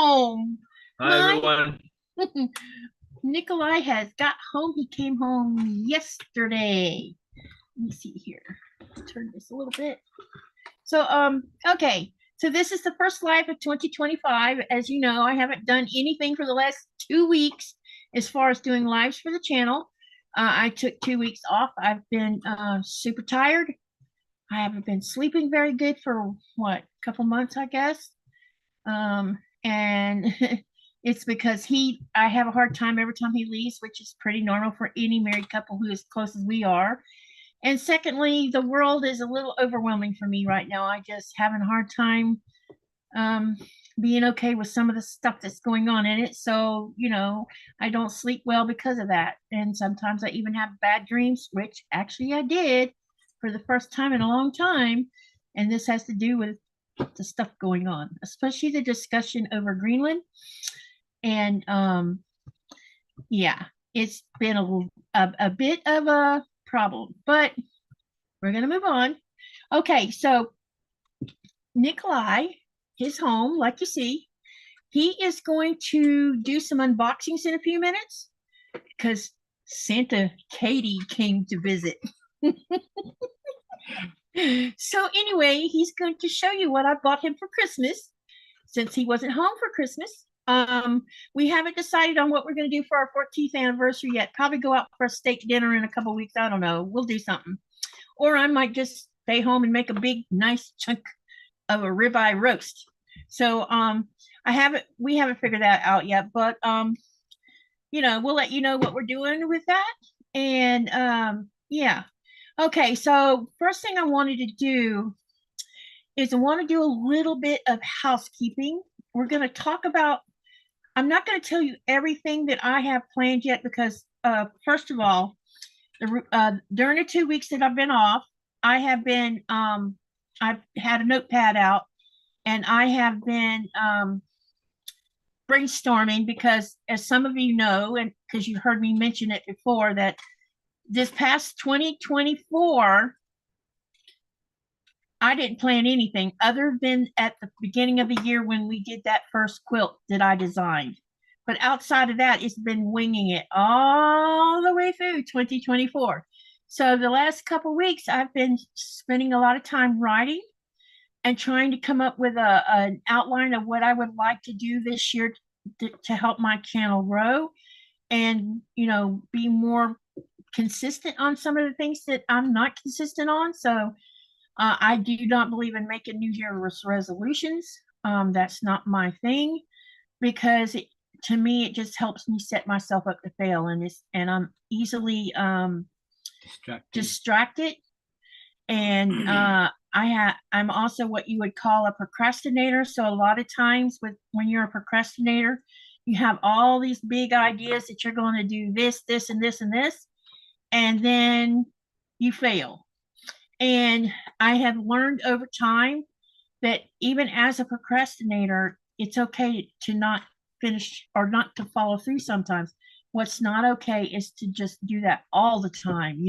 home. Hi, everyone. Nikolaj has got home. He came home yesterday. Let me see here. Let's turn this a little bit. So, okay. So this is the first live of 2025. As you know, I haven't done anything for the last 2 weeks as far as doing lives for the channel. I took 2 weeks off. I've been super tired. I haven't been sleeping very good for what, a couple months, I guess. And it's because I have a hard time every time he leaves, which is pretty normal for any married couple who is as close as we are. And secondly, the world is a little overwhelming for me right now. I just having a hard time being okay with some of the stuff that's going on in it. So, I don't sleep well because of that. And sometimes I even have bad dreams, which actually I did for the first time in a long time. And this has to do with the stuff going on, especially the discussion over Greenland. And yeah, it's been a bit of a problem, but we're going to move on. Okay, so Nikolaj, his home, like you see, he is going to do some unboxings in a few minutes because Santa Katie came to visit. So anyway, he's going to show you what I bought him for Christmas since he wasn't home for Christmas. We haven't decided on what we're going to do for our 14th anniversary yet. Probably go out for a steak dinner in a couple weeks. I don't know. We'll do something. Or I might just stay home and make a big, nice chunk of a ribeye roast. So we haven't figured that out yet, but we'll let you know what we're doing with that. And yeah. Okay, so first thing I wanted to do is I want to do a little bit of housekeeping. We're going to talk about, I'm not going to tell you everything that I have planned yet because first of all, during the 2 weeks that I've been off, I have been, I've had a notepad out and I have been brainstorming because as some of you know, and because you heard me mention it before, that this past 2024, I didn't plan anything other than at the beginning of the year when we did that first quilt that I designed. But outside of that, it's been winging it all the way through 2024. So the last couple of weeks, I've been spending a lot of time writing and trying to come up with an outline of what I would like to do this year to help my channel grow and, be more consistent on some of the things that I'm not consistent on. So I do not believe in making New Year's resolutions. That's not my thing because to me, it just helps me set myself up to fail. And I'm easily distracted. And I'm also what you would call a procrastinator. So a lot of times when you're a procrastinator, you have all these big ideas that you're going to do this, this, and this, and this. And then you fail. And I have learned over time that even as a procrastinator, it's okay to not finish or not to follow through sometimes. What's not okay is to just do that all the time,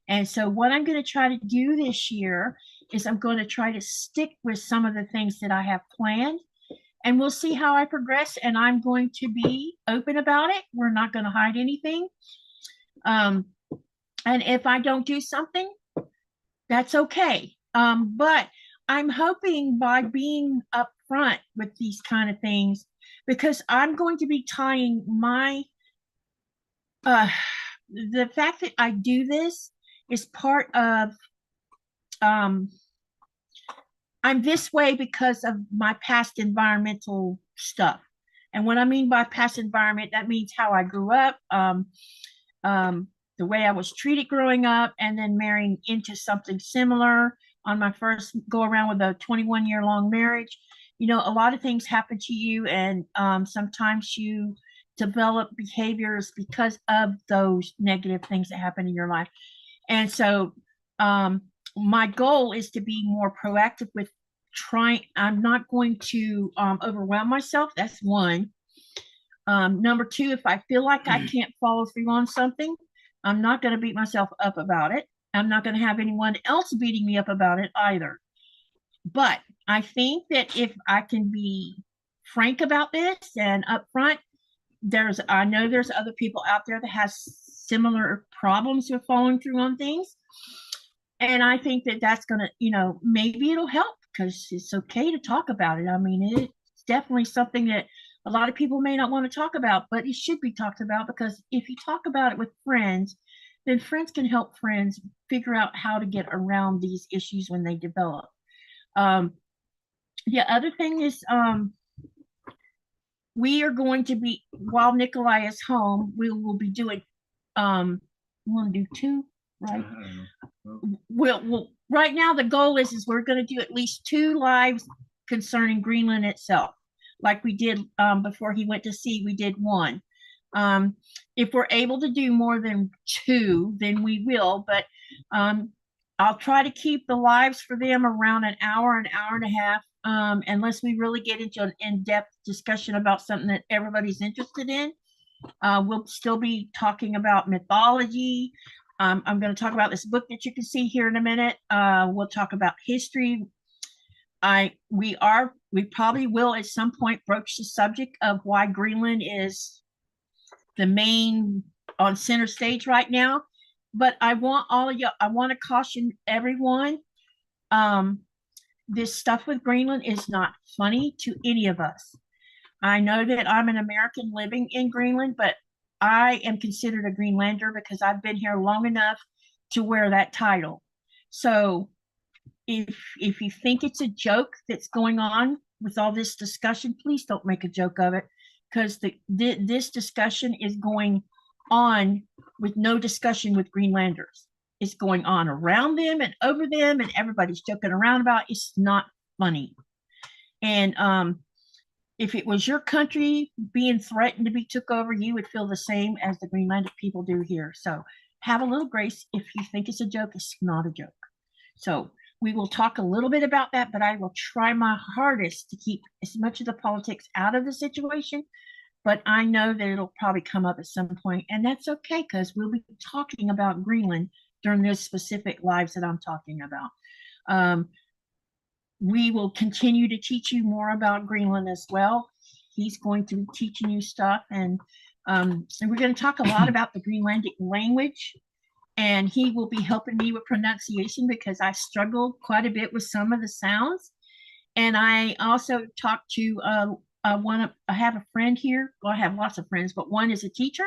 and so what I'm going to try to do this year is I'm going to try to stick with some of the things that I have planned, and we'll see how I progress, and I'm going to be open about it. We're not going to hide anything. And if I don't do something, that's okay. But I'm hoping by being upfront with these kind of things, because I'm going to be tying my, the fact that I do this is part of, I'm this way because of my past environmental stuff. And what I mean by past environment, that means how I grew up, the way I was treated growing up, and then marrying into something similar on my first go around with a 21-year-long marriage. A lot of things happen to you, and sometimes you develop behaviors because of those negative things that happen in your life. And so my goal is to be more proactive with trying. I'm not going to overwhelm myself. That's one. Number two, if I feel like I can't follow through on something, I'm not going to beat myself up about it. I'm not going to have anyone else beating me up about it either. But I think that if I can be frank about this and upfront. I know there's other people out there that has similar problems with following through on things. And I think that that's going to, maybe it'll help because it's okay to talk about it. I mean, it's definitely something that a lot of people may not want to talk about, but it should be talked about, because if you talk about it with friends, then friends can help friends figure out how to get around these issues when they develop. The other thing is, we are going to be, while Nikolaj is home, we will be doing, we want to do 2, right? We'll right now the goal is we're going to do at least 2 lives concerning Greenland itself, like we did before he went to sea. We did 1. If we're able to do more than 2, then we will, but I'll try to keep the lives for them around an hour and a half, unless we really get into an in-depth discussion about something that everybody's interested in. We'll still be talking about mythology. I'm going to talk about this book that you can see here in a minute. We'll talk about history. We probably will at some point broach the subject of why Greenland is the main on center stage right now. But I want all of you, I want to caution everyone. This stuff with Greenland is not funny to any of us. I know that I'm an American living in Greenland, but I am considered a Greenlander because I've been here long enough to wear that title. So if you think it's a joke that's going on with all this discussion, please don't make a joke of it, because this discussion is going on with no discussion with Greenlanders. It's going on around them and over them, and everybody's joking around about it. It's not funny. And if it was your country being threatened to be took over, you would feel the same as the Greenlandic people do here. So have a little grace. If you think it's a joke, it's not a joke. So we will talk a little bit about that, but I will try my hardest to keep as much of the politics out of the situation. But I know that it'll probably come up at some point, and that's okay, because we'll be talking about Greenland during those specific lives that I'm talking about. We will continue to teach you more about Greenland as well. He's going to be teaching you stuff, and we're going to talk a lot about the Greenlandic language, and he will be helping me with pronunciation because I struggled quite a bit with some of the sounds. And I also talked to I have a friend here. Well, I have lots of friends, but one is a teacher.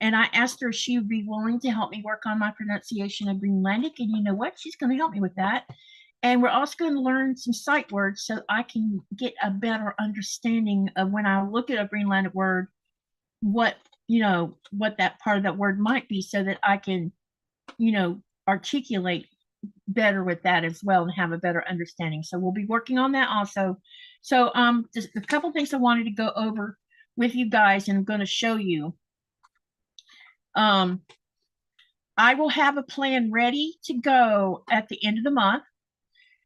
And I asked her if she would be willing to help me work on my pronunciation of Greenlandic. And you know what? She's going to help me with that. And we're also going to learn some sight words so I can get a better understanding of, when I look at a Greenlandic word, what that part of that word might be, so that I can, articulate better with that as well and have a better understanding. So we'll be working on that also. So just a couple things I wanted to go over with you guys, and I'm going to show you. I will have a plan ready to go at the end of the month.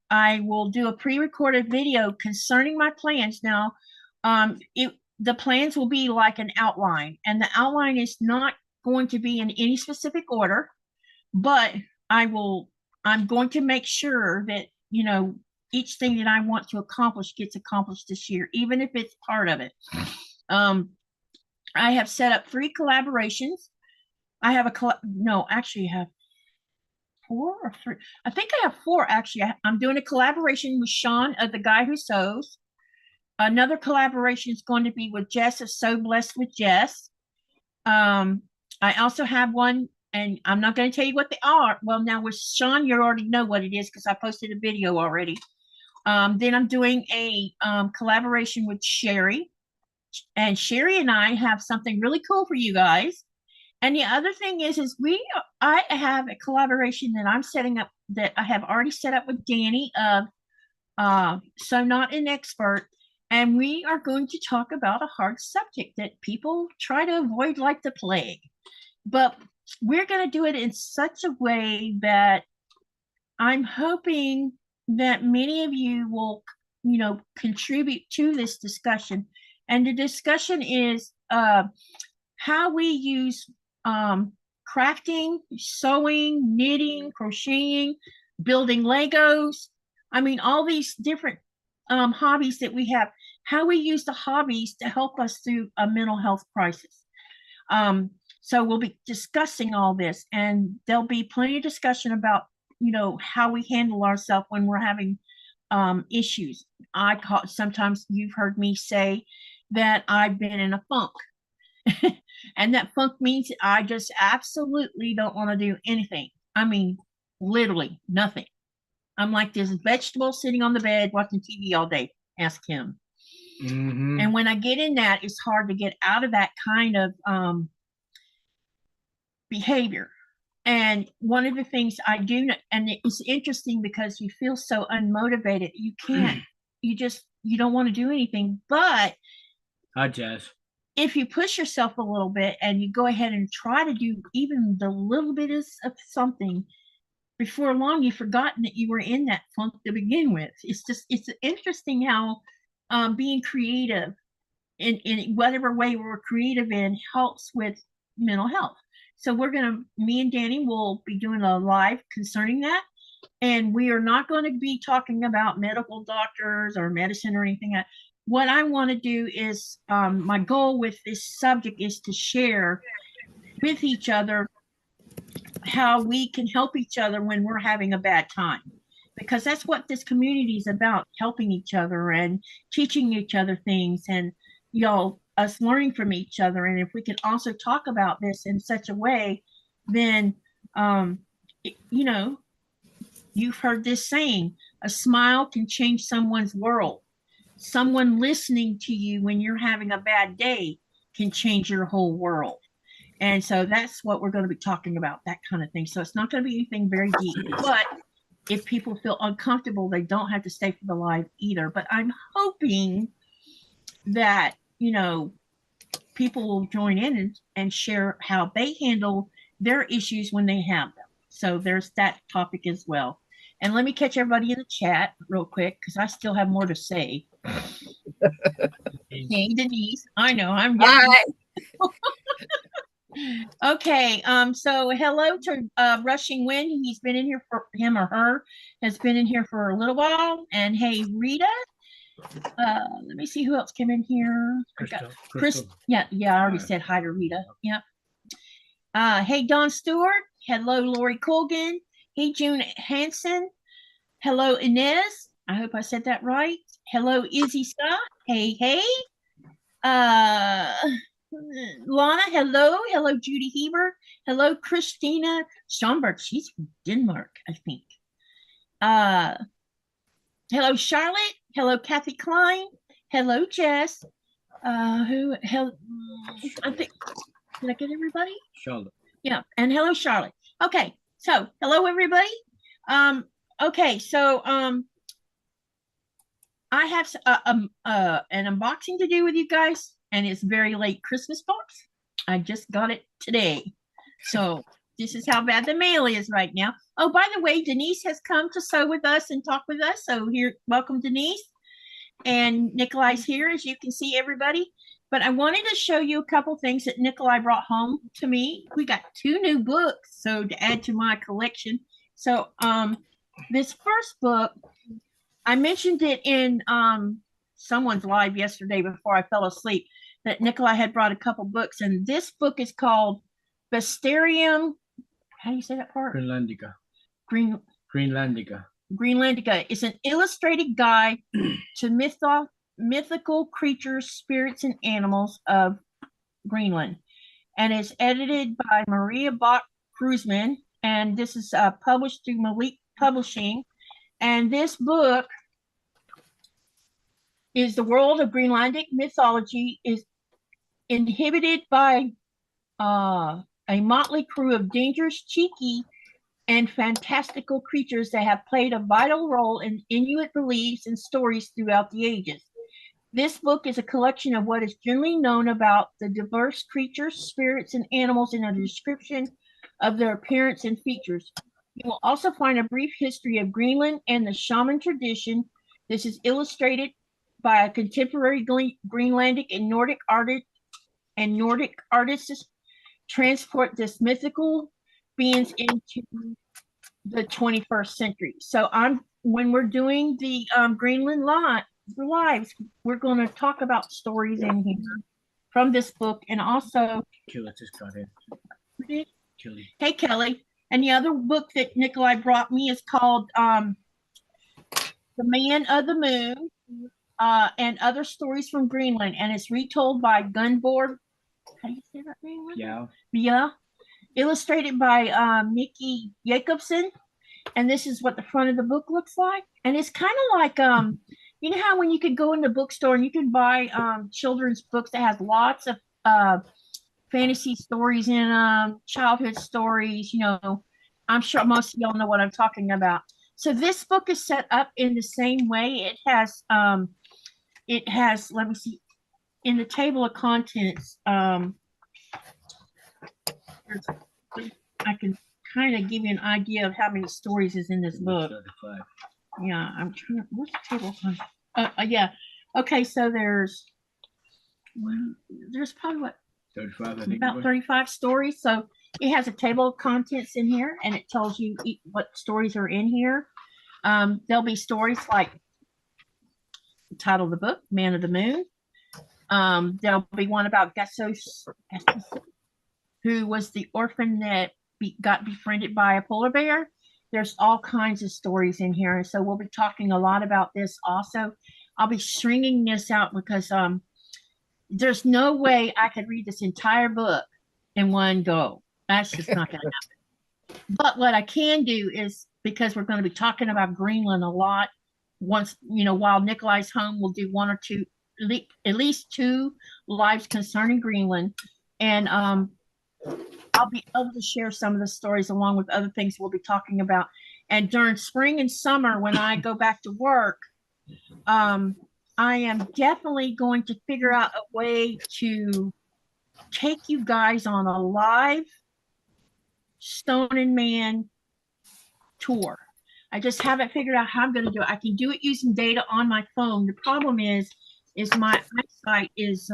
I will do a pre-recorded video concerning my plans. Now, the plans will be like an outline, and the outline is not going to be in any specific order, but I'm going to make sure that, each thing that I want to accomplish gets accomplished this year, even if it's part of it. I have set up 3 collaborations. I have actually I have 4 or 3. I think I have 4 actually. I'm doing a collaboration with Sean of The Guy Who Sews. Another collaboration is going to be with Jess of So Blessed with Jess. I also have one, and I'm not going to tell you what they are. Well, now with Sean, you already know what it is because I posted a video already. Then I'm doing a collaboration with Sherry. And Sherry and I have something really cool for you guys. And the other thing is I have a collaboration that I'm setting up, that I have already set up with Danny of So Not an Expert. And we are going to talk about a hard subject that people try to avoid like the plague. But we're going to do it in such a way that I'm hoping that many of you will, contribute to this discussion. And the discussion is how we use crafting, sewing, knitting, crocheting, building Legos. I mean, all these different hobbies that we have. how we use the hobbies to help us through a mental health crisis. So we'll be discussing all this, and there'll be plenty of discussion about, how we handle ourselves when we're having issues. Sometimes you've heard me say that I've been in a funk. And that funk means I just absolutely don't want to do anything. I mean, literally nothing. I'm like this vegetable sitting on the bed watching TV all day. Ask him. Mm-hmm. And when I get in that, it's hard to get out of that kind of behavior. And one of the things I do, and it's interesting because you feel so unmotivated, you can't, you don't want to do anything. But Hi, Jazz. If you push yourself a little bit and you go ahead and try to do even the little bit of something, before long you've forgotten that you were in that funk to begin with. It's interesting how being creative in whatever way we're creative in helps with mental health. So me and Danny will be doing a live concerning that. And we are not going to be talking about medical doctors or medicine or anything. What I want to do is, my goal with this subject is to share with each other how we can help each other when we're having a bad time. Because that's what this community is about, helping each other and teaching each other things, and us learning from each other. And if we can also talk about this in such a way, then you've heard this saying, a smile can change someone's world. Someone listening to you when you're having a bad day can change your whole world. And so that's what we're going to be talking about, that kind of thing. So it's not going to be anything very deep, but if people feel uncomfortable, they don't have to stay for the live either. But I'm hoping that, people will join in and share how they handle their issues when they have them. So there's that topic as well. And let me catch everybody in the chat real quick, because I still have more to say. Hey, Denise. I know, I'm getting... Okay, so hello to Rushing Wind. He's been in here for him or her has been in here for a little while. And hey, Rita. Let me see who else came in here. Chris. Yeah, I already said hi to Rita. Yep. Hey, Don Stewart. Hello, Lori Colgan. Hey, June Hansen. Hello, Inez. I hope I said that right. Hello, Izzy Scott. Hey. Lana, hello. Hello, Judy Heber. Hello, Christina Schomburg. She's from Denmark, I think. Hello, Charlotte. Hello, Kathy Klein. Hello, Jess. I think, did I get everybody? Charlotte. Yeah, and hello, Charlotte. Okay, so hello, everybody. Okay, so I have an unboxing to do with you guys, and it's very late Christmas box. I just got it today. So this is how bad the mail is right now. Oh, by the way, Denise has come to sew with us and talk with us. So here, welcome, Denise. And Nikolaj's here, as you can see, everybody. But I wanted to show you a couple things that Nikolaj brought home to me. We got 2 new books, so to add to my collection. So this first book, I mentioned it in someone's live yesterday before I fell asleep, that Nikolaj had brought a couple books, and this book is called Vesterium. How do you say that part? Greenlandica. Greenlandica. Greenlandica is an illustrated guide to mythical creatures, spirits, and animals of Greenland, and it's edited by Maria Bach Kruzman, and this is published through Malik Publishing. And this book is the world of Greenlandic mythology is inhabited by a motley crew of dangerous, cheeky, and fantastical creatures that have played a vital role in Inuit beliefs and stories throughout the ages. This book is a collection of what is generally known about the diverse creatures, spirits, and animals in a description of their appearance and features. You will also find a brief history of Greenland and the shaman tradition. This is illustrated by a contemporary Greenlandic and Nordic artists transport this mythical beings into the 21st century. So when we're doing the Greenland lives, we're going to talk about stories in here from this book, and also. Hey, Kelly. And the other book that Nikolaj brought me is called The Man of the Moon and Other Stories from Greenland, and it's retold by Gunborg. How do you say that name? Yeah. Yeah. Illustrated by Mickey Jacobson. And this is what the front of the book looks like. And it's kind of like, you know how when you could go in the bookstore and you could buy children's books that has lots of fantasy stories in them, childhood stories, you know, I'm sure most of y'all know what I'm talking about. So this book is set up in the same way. It has, let me see, in the table of contents, I can kind of give you an idea of how many stories is in this book. Yeah, I'm trying to, what's the table? Yeah. Okay, so there's probably what? 35, I think. About 35 stories. So it has a table of contents in here, and it tells you what stories are in here. There'll be stories like the title of the book, Man of the Moon. There'll be one about Gessos, who was the orphan that got befriended by a polar bear. There's all kinds of stories in here. And so we'll be talking a lot about this also. I'll be stringing this out because there's no way I could read this entire book in one go. That's just not going to happen. But what I can do is, because we're going to be talking about Greenland a lot, once, you know, while Nikolaj's home, we'll do one or two, at least 2 lives concerning Greenland. And I'll be able to share some of the stories along with other things we'll be talking about. And during spring and summer, when I go back to work, I am definitely going to figure out a way to take you guys on a live Stone and Man tour. I just haven't figured out how I'm going to do it. I can do it using data on my phone. The problem is my eyesight is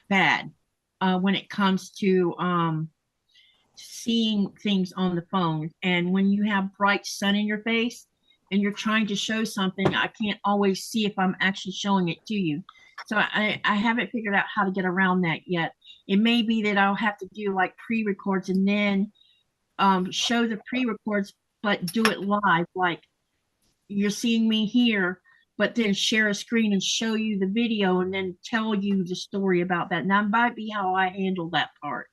bad when it comes to seeing things on the phone. And when you have bright sun in your face and you're trying to show something, I can't always see if I'm actually showing it to you. So I haven't figured out how to get around that yet. It may be that I'll have to do like pre-records and then show the pre-records, but do it live. Like you're seeing me here, but then share a screen and show you the video and then tell you the story about that. And that might be how I handle that part,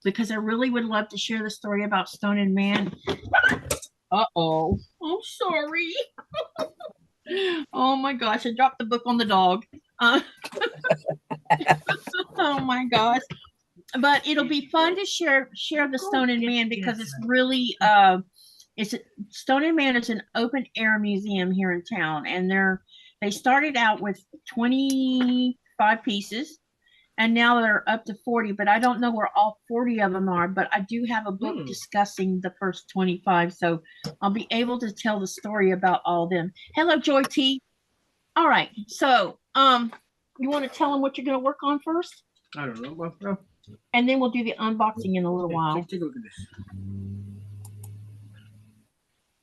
because I really would love to share the story about Stone and Man. Uh-oh. I'm sorry. Oh my gosh, I dropped the book on the dog. Oh my gosh. But it'll be fun to share the Stone and Man, because it's really Stone and Man is an open air museum here in town, and they started out with 25 pieces, and now they're up to 40, but I don't know where all 40 of them are, but I do have a book discussing the first 25, so I'll be able to tell the story about all of them. Hello, Joy T. All right, so you want to tell them what you're going to work on first? I don't know. Well, and then we'll do the unboxing in a little while. Take a look at this.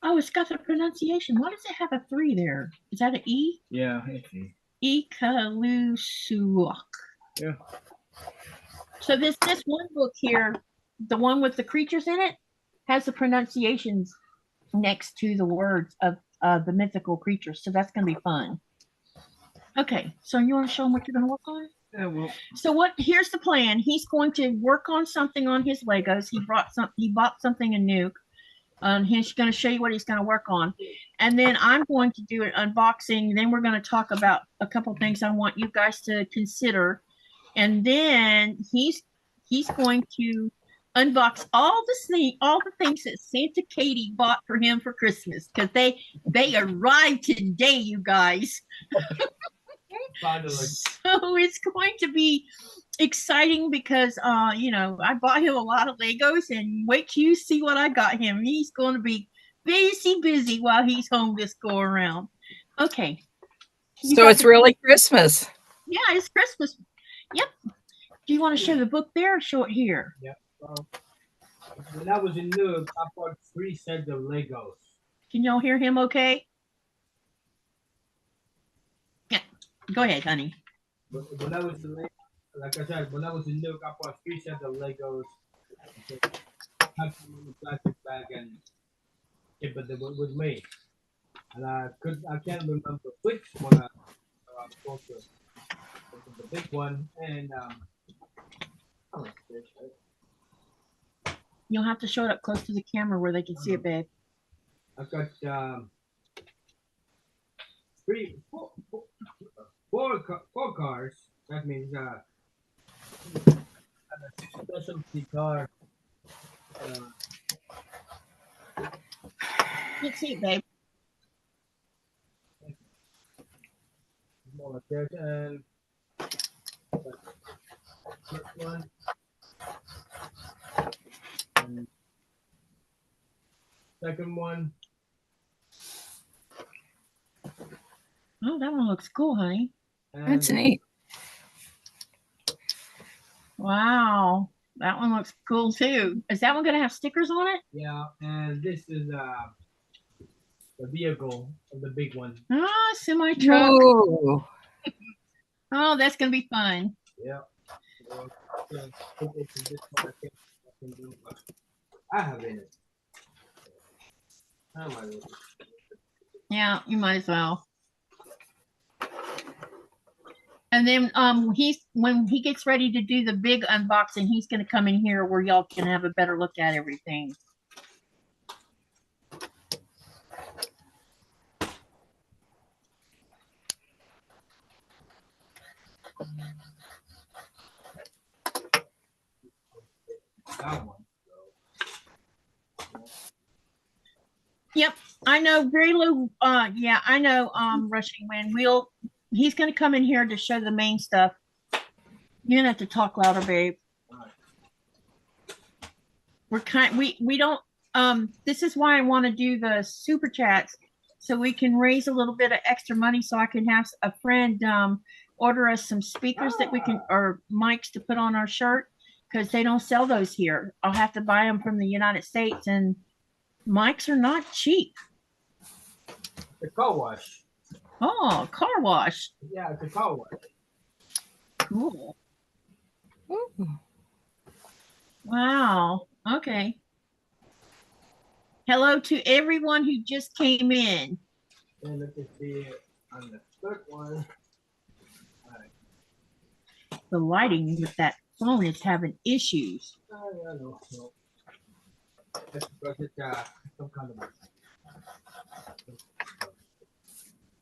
Oh, it's got the pronunciation. Why does it have a 3 there? Is that an E? Yeah, it's E. Ikalusuak. Yeah. So this one book here, the one with the creatures in it, has the pronunciations next to the words of the mythical creatures. So that's going to be fun. Okay, so you want to show them what you're going to work on? Yeah, well. So here's the plan. He's going to work on something on his Legos. He bought something in Nuke. He's going to show you what he's going to work on. And then I'm going to do an unboxing. Then we're going to talk about a couple things I want you guys to consider. And then he's going to unbox all the things that Santa Katie bought for him for Christmas, because they arrived today, you guys. Finally. So it's going to be exciting because I bought him a lot of Legos, and wait till you see what I got him. He's going to be busy while he's home this go around. Okay. So it's really Christmas. Yeah, it's Christmas. Yep. Do you want to show the book there or show it here? Yeah. When I was in New York, I bought 3 sets of Legos. Can y'all hear him okay? Go ahead, honey. When I was in, like I said, when I was in New, I bought 3 sets of Legos. Had them in a plastic bag and kept it with me. And I can't remember which one I bought the big one and how much is this? You'll have to show it up close to the camera where they can see it, babe. I've got four cars. That means a specialty car. You can see it, babe. More like this and first one. And second one. Oh, that one looks cool, honey. And That's neat. Wow. That one looks cool too. Is that one going to have stickers on it? yeah, and this is the vehicle of the big one. Ah, semi truck. Whoa. Oh, that's going to be fun. Yeah. I have in it. I might Yeah, you might as well. And then when he gets ready to do the big unboxing, he's going to come in here where y'all can have a better look at everything. that one. Yep, I know. Very low. Yeah, I know. Rushing Wind. He's going to come in here to show the main stuff. You're gonna have to talk louder, babe. We don't. This is why I want to do the super chats, so we can raise a little bit of extra money, so I can have a friend order us some speakers that we can, or mics to put on our shirt, because they don't sell those here. I'll have to buy them from the United States, and mics are not cheap. The car wash. Oh, car wash. Yeah, it's a car wash. Cool. Ooh. Wow. Okay. Hello to everyone who just came in. And let me see it on the third one. The lighting with that phone is having issues. Oh, yeah, no. That's because it's some kind of.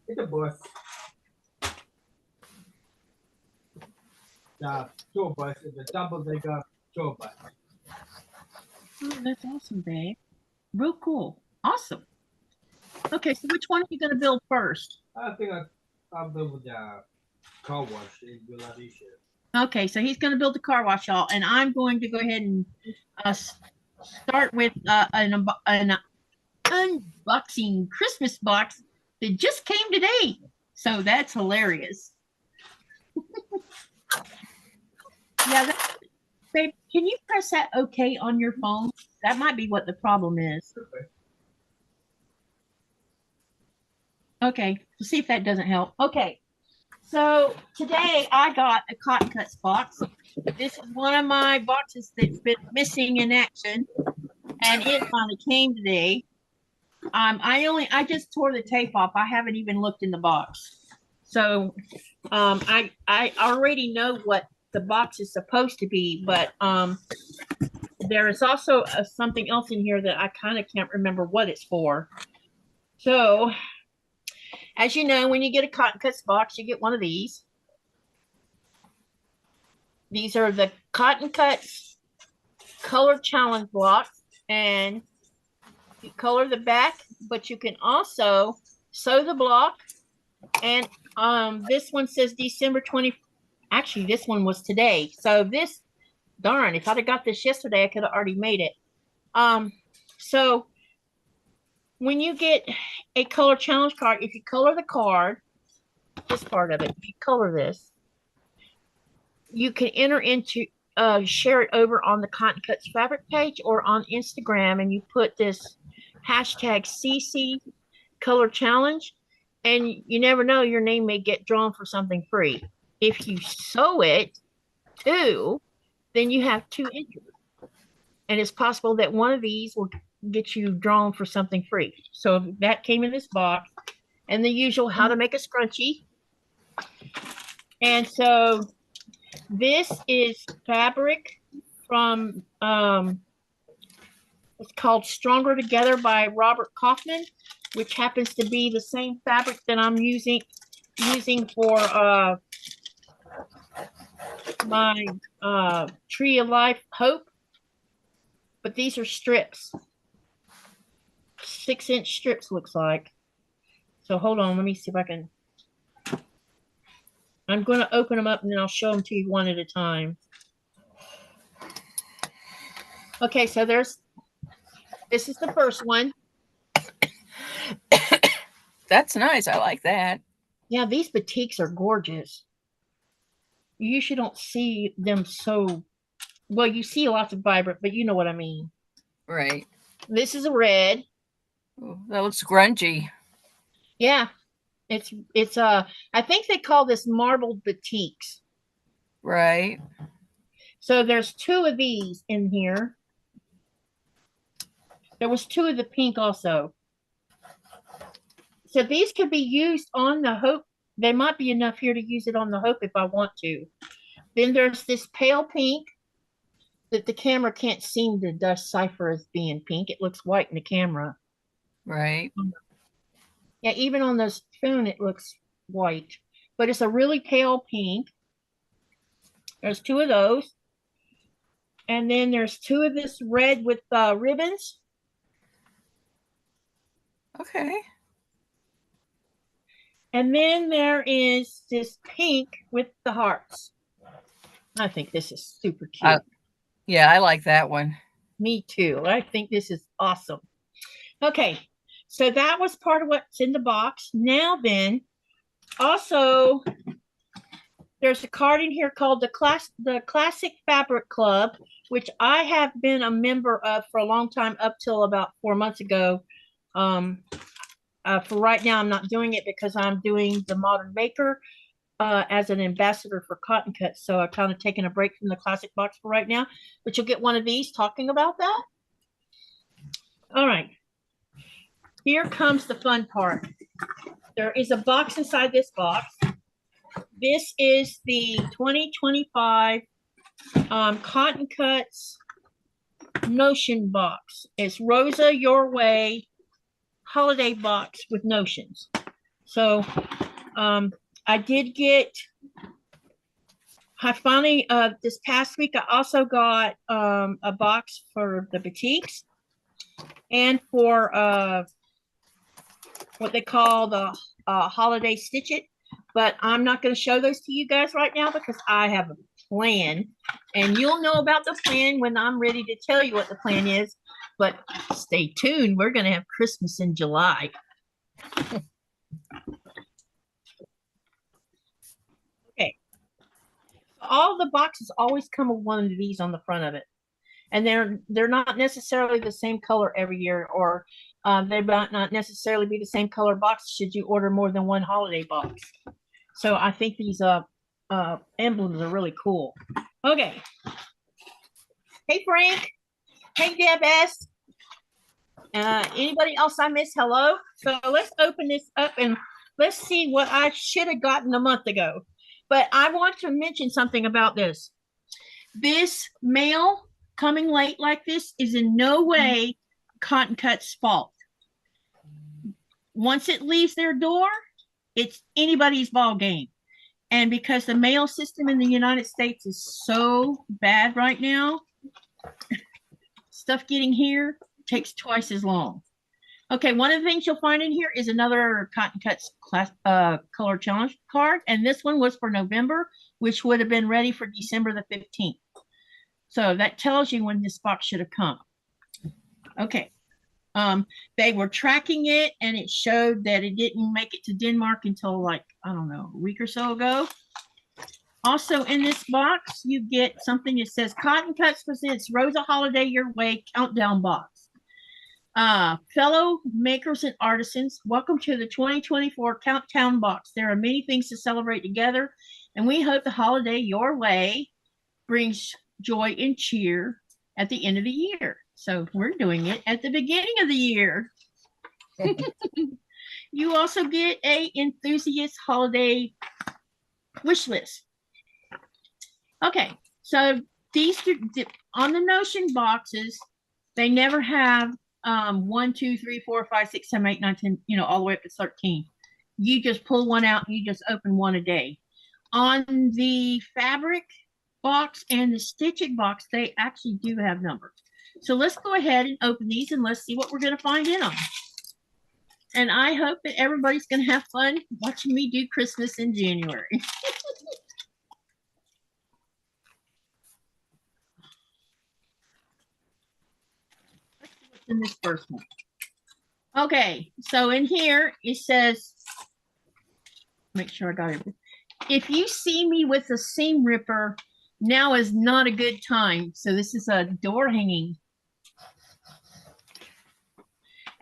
It's a bus. The tour bus is a double-decker tour bus. Oh, that's awesome, babe. Real cool. Awesome. Okay, so which one are you going to build first? I think I'll build with the car wash in Greenland. Okay, so he's going to build the car wash, y'all, and I'm going to go ahead and start with an unboxing Christmas box that just came today. So that's hilarious. Yeah, babe, can you press that OK on your phone? That might be what the problem is. Okay, we'll see if that doesn't help. Okay, so today I got a Cotton Cuts box. This is one of my boxes that's been missing in action, and it finally came today. I just tore the tape off. I haven't even looked in the box. So I already know what the box is supposed to be, but there is also something else in here that I kind of can't remember what it's for. So as you know, when you get a Cotton Cuts box, you get one of these. These are the Cotton Cuts Color Challenge blocks, and you color the back, but you can also sew the block. And this one says December 20. Actually, this one was today. So this, darn, if I'd have got this yesterday, I could have already made it. So when you get a color challenge card, if you color the card, this part of it, if you color this, you can enter into share it over on the Cotton Cuts fabric page or on Instagram, and you put this hashtag CC color challenge, And you never know, your name may get drawn for something free. If you sew it too, then you have 2 entries. And it's possible that one of these will get you drawn for something free. So that came in this box. And the usual how to make a scrunchie. And so this is fabric from it's called Stronger Together by Robert Kaufman, which happens to be the same fabric that I'm using for my Tree of Life Hope. But these are strips. 6-inch strips looks like. So hold on, let me see if I can. I'm going to open them up and then I'll show them to you one at a time. Okay, so this is the first one. That's nice. I like that. Yeah, these batiks are gorgeous. You usually don't see them so, well, you see lots of vibrant, but you know what I mean. Right. This is a red. Ooh, that looks grungy. Yeah. It's I think they call this marbled batiks. Right. So there's 2 of these in here. There was 2 of the pink also. So these could be used on the Hope. There might be enough here to use it on the Hope if I want to. Then there's this pale pink that the camera can't seem to decipher as being pink. It looks white in the camera. Right. Yeah, even on this phone, it looks white. But it's a really pale pink. There's 2 of those. And then there's 2 of this red with ribbons. Okay. And then there is this pink with the hearts. I think this is super cute. Yeah, I like that one. Me too. I think this is awesome. Okay, so that was part of what's in the box. Now then, also, there's a card in here called the Classic Fabric Club, which I have been a member of for a long time, up till about 4 months ago. For right now, I'm not doing it because I'm doing the Modern Maker as an ambassador for Cotton Cuts. So I've kind of taken a break from the classic box for right now, but you'll get one of these talking about that. All right. Here comes the fun part. There is a box inside this box. This is the 2025 Cotton Cuts Notion box. It's Rosa Your Way holiday box with notions. So I did get, I finally, this past week, I also got a box for the batiks and for what they call the holiday stitch it. But I'm not going to show those to you guys right now because I have a plan. And you'll know about the plan when I'm ready to tell you what the plan is. But stay tuned. We're going to have Christmas in July. Okay. All the boxes always come with one of these on the front of it. And they're not necessarily the same color every year, or they might not necessarily be the same color box should you order more than one holiday box. So I think these emblems are really cool. Okay. Hey, Frank. Hey, Deb S. Anybody else I missed? Hello. So let's open this up and let's see what I should have gotten a month ago. But I want to mention something about this. This mail coming late like this is in no way Cotton Cuts' fault. Once it leaves their door, it's anybody's ball game. And because the mail system in the United States is so bad right now, stuff getting here takes twice as long. Okay, one of the things you'll find in here is another Cotton Cuts color challenge card. And this one was for November, which would have been ready for December the 15th. So that tells you when this box should have come. Okay. They were tracking it and it showed that it didn't make it to Denmark until like, I don't know, a week or so ago. Also in this box, you get something that says Cotton Cuts presents Rosa Holiday Your Way Countdown Box. Fellow makers and artisans, welcome to the 2024 Countdown Box. There are many things to celebrate together, and we hope the holiday your way brings joy and cheer at the end of the year. So we're doing it at the beginning of the year. You also get a enthusiast holiday wish list. Okay, so these on the Notion boxes, they never have 1, 2, 3, 4, 5, 6, 7, 8, 9, 10, all the way up to 13. You just pull one out and you just open one a day. On the fabric box and the stitching box, they actually do have numbers. So let's go ahead and open these and let's see what we're going to find in them. And I hope that everybody's going to have fun watching me do Christmas in January. Let's see what's in this first one. Okay, so in here it says, make sure I got it. If you see me with a seam ripper, now is not a good time. So this is a door hanging.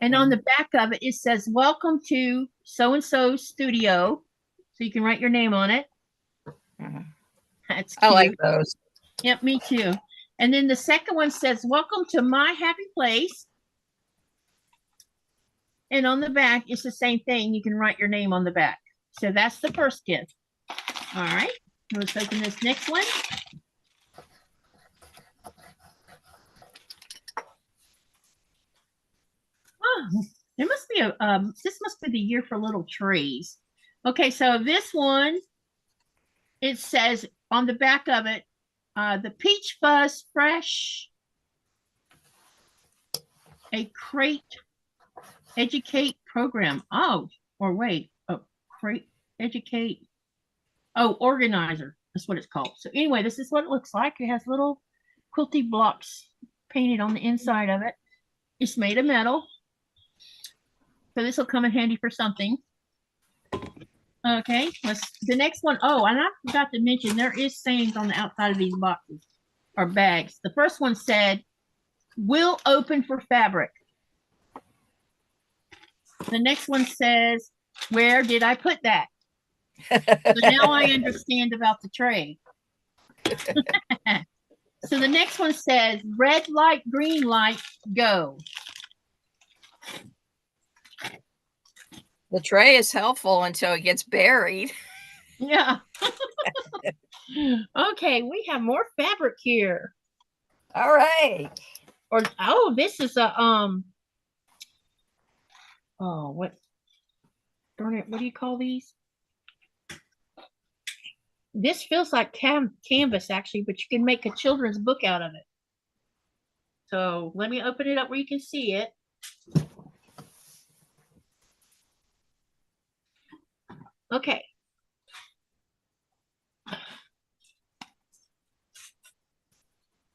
And on the back of it, it says, welcome to so-and-so studio. So you can write your name on it. That's cute. I like those. Yep, me too. And then the second one says, welcome to my happy place. And on the back, it's the same thing. You can write your name on the back. So that's the first gift. All right, let's open this next one. Oh, there must be a, this must be the year for little trees. Okay, so this one, it says on the back of it, the Peach Fuzz Fresh, a crate educate program. Oh, or wait, oh, crate educate. Oh, organizer. That's what it's called. So anyway, this is what it looks like. It has little quilty blocks painted on the inside of it. It's made of metal. So this will come in handy for something. Okay, the next one. Oh, and I forgot to mention, there is sayings on the outside of these boxes or bags. The first one said, will open for fabric. The next one says, where did I put that? So now I understand about the tray. So the next one says, red light, green light, go. The tray is helpful until it gets buried. Yeah. Okay, we have more fabric here. All right. Or oh, this is a oh, what darn it, what do you call these? This feels like canvas actually, but you can make a children's book out of it. So let me open it up where you can see it. Okay.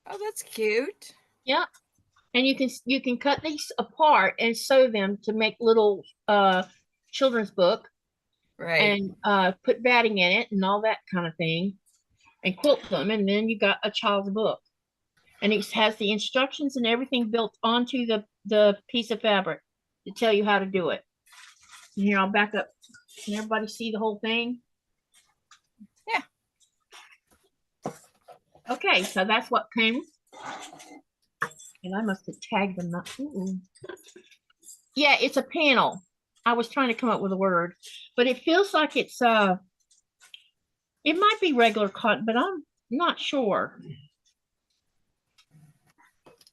Oh, that's cute. Yeah. And you can cut these apart and sew them to make little children's book. Right. And put batting in it and all that kind of thing and quilt them, and then you got a child's book. And it has the instructions and everything built onto the piece of fabric to tell you how to do it. And here, I'll back up. Can everybody see the whole thing? Yeah. Okay, so that's what came. And I must have tagged them up. Yeah, it's a panel. I was trying to come up with a word, but it feels like it's it might be regular cotton, but I'm not sure.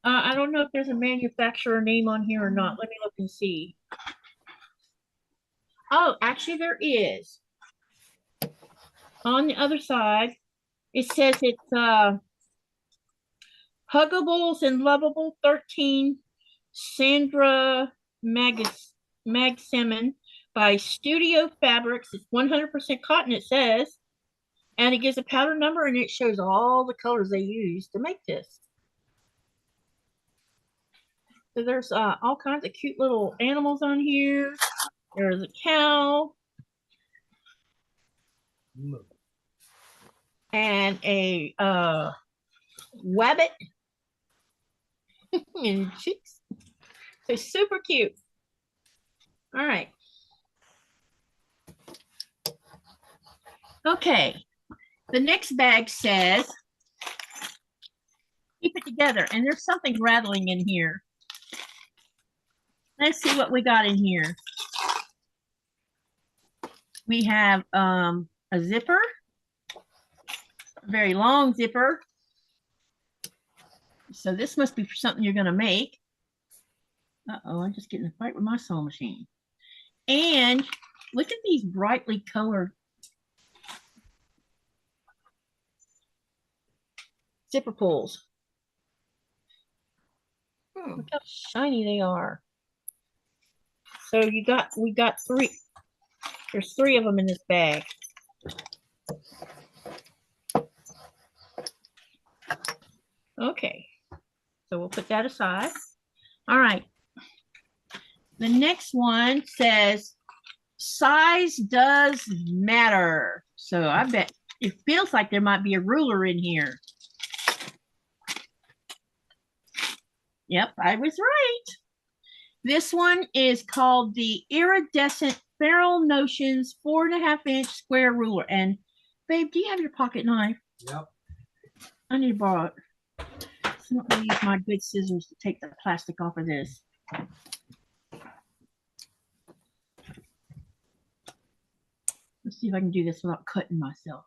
I don't know if there's a manufacturer name on here or not. Let me look and see. Oh, actually there is. On the other side, it says it's Huggables and Lovable 13 Sandra Magsamen by Studio Fabrics. It's 100% cotton, it says. And it gives a pattern number and it shows all the colors they use to make this. So there's all kinds of cute little animals on here. There's a cow. And a wabbit. And chicks. So super cute. All right. Okay. The next bag says, keep it together. And there's something rattling in here. Let's see what we got in here. We have a zipper, a very long zipper. So this must be for something you're going to make. Uh-oh, I'm just getting a fight with my sewing machine. And look at these brightly colored zipper pulls. Look how shiny they are. So we got three. There's three of them in this bag. Okay, so we'll put that aside. All right. The next one says, size does matter. So I bet it feels like there might be a ruler in here. Yep, I was right. This one is called the Iridescent Feral Notions 4.5-inch square ruler. And babe, do you have your pocket knife? Yep. I need to borrow it. So I'm going to use my good scissors to take the plastic off of this. Let's see if I can do this without cutting myself.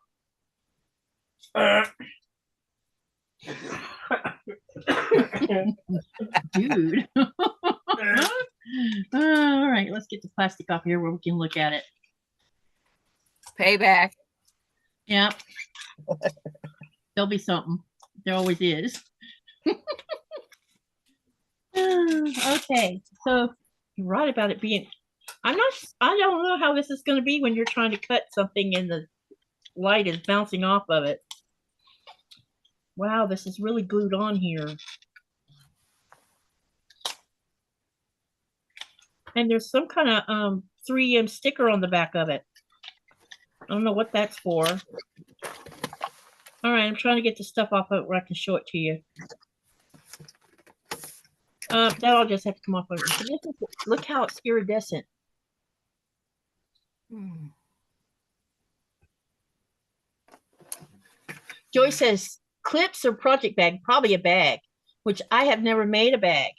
Dude. All right, let's get the plastic off here where we can look at it. Payback. Yep. There'll be something. There always is. Okay, so you're right about it being, I don't know how this is going to be when you're trying to cut something and the light is bouncing off of it. Wow, this is really glued on here. And there's some kind of 3M sticker on the back of it. I don't know what that's for. All right, I'm trying to get the stuff off of it where I can show it to you. That'll just have to come off of it. Look how it's iridescent. Joy says, clips or project bag? Probably a bag, which I have never made a bag.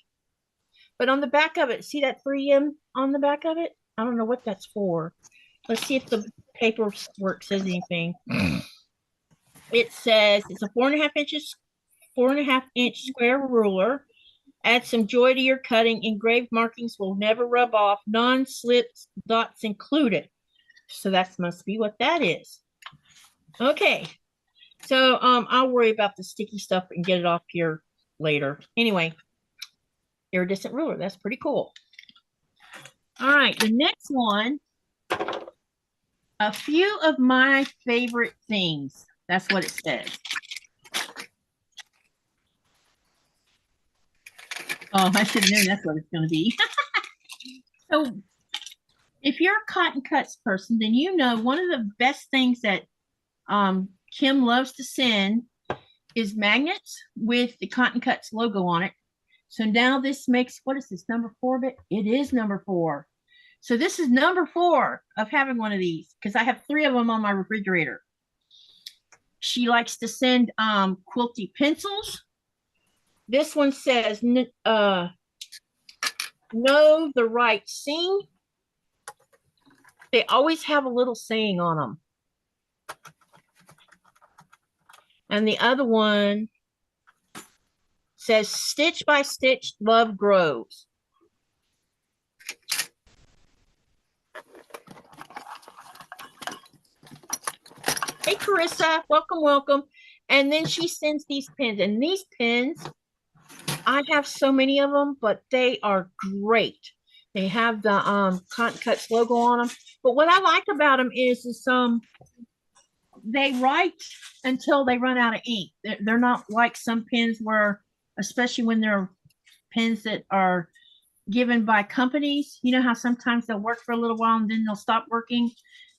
But on the back of it, see that 3M on the back of it? I don't know what that's for. Let's see if the paperwork says anything. It says it's a 4.5-inch square ruler. Add some joy to your cutting. Engraved markings will never rub off. Non-slip dots included. So that must be what that is. Okay. So I'll worry about the sticky stuff and get it off here later. Anyway, iridescent ruler. That's pretty cool. All right. The next one. A few of my favorite things. That's what it says. Oh, I should have known that's what it's going to be. So if you're a cotton cuts person, then you know one of the best things that Kim loves to send is magnets with the Cotton Cuts logo on it. So now this makes, what is this, number 4 bit? It is number 4. So this is number 4 of having one of these because I have 3 of them on my refrigerator. She likes to send quilty pencils. This one says, know the right sing. They always have a little saying on them. And the other one says, stitch by stitch, love grows. Hey, Carissa, welcome, welcome. And then she sends these pins. And these pins, I have so many of them, but they are great. They have the Cotton Cuts logo on them. But what I like about them is they write until they run out of ink. They're not like some pens where, especially when they're pens that are given by companies, you know how sometimes they'll work for a little while and then they'll stop working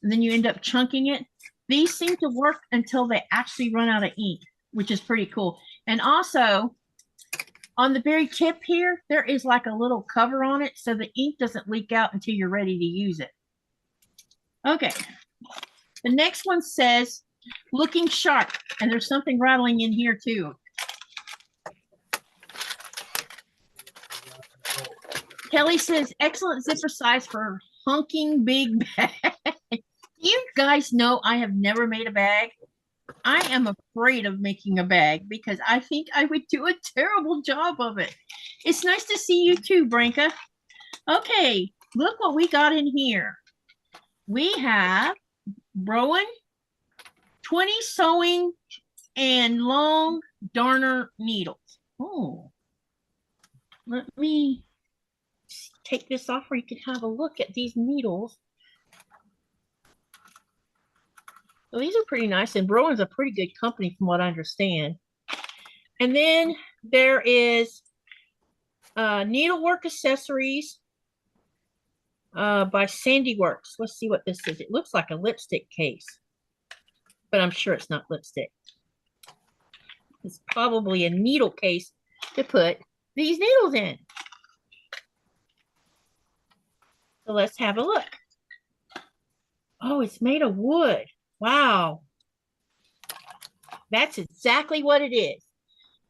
and then you end up chunking it. These seem to work until they actually run out of ink, which is pretty cool. And also, On the very tip here, there is like a little cover on it so the ink doesn't leak out until you're ready to use it. Okay. The next one says, looking sharp. And there's something rattling in here too. Kelly says, excellent zipper size for hunking big bag. You guys know I have never made a bag. I am afraid of making a bag because I think I would do a terrible job of it. It's nice to see you too, Branka. Okay, look what we got in here. We have Rowan, 20 sewing and long darner needles. Oh, let me take this off where you can have a look at these needles. So these are pretty nice, and Rowan's a pretty good company from what I understand. And then there is Needlework Accessories by Sandy Works. Let's see what this is. It looks like a lipstick case, but I'm sure it's not lipstick. It's probably a needle case to put these needles in. So let's have a look. Oh, it's made of wood. Wow. That's exactly what it is.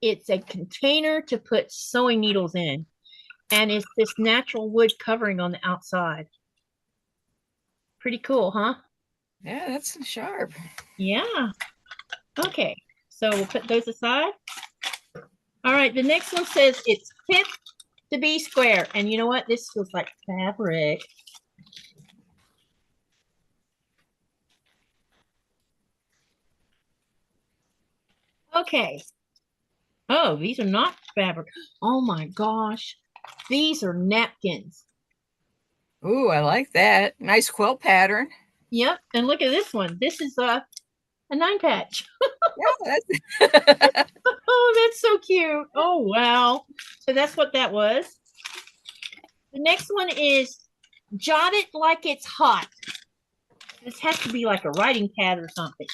It's a container to put sewing needles in. And it's this natural wood covering on the outside. Pretty cool, huh? Yeah, that's sharp. Yeah. Okay. So we'll put those aside. All right. The next one says it's tipped to be square. And you know what? This feels like fabric. Okay. Oh, these are not fabric. Oh my gosh. These are napkins. Ooh, I like that. Nice quilt pattern. Yep. And look at this one. This is a 9-patch. Yeah, that's Oh, that's so cute. Oh, wow. So that's what that was. The next one is Jot It Like It's Hot. This has to be like a writing pad or something.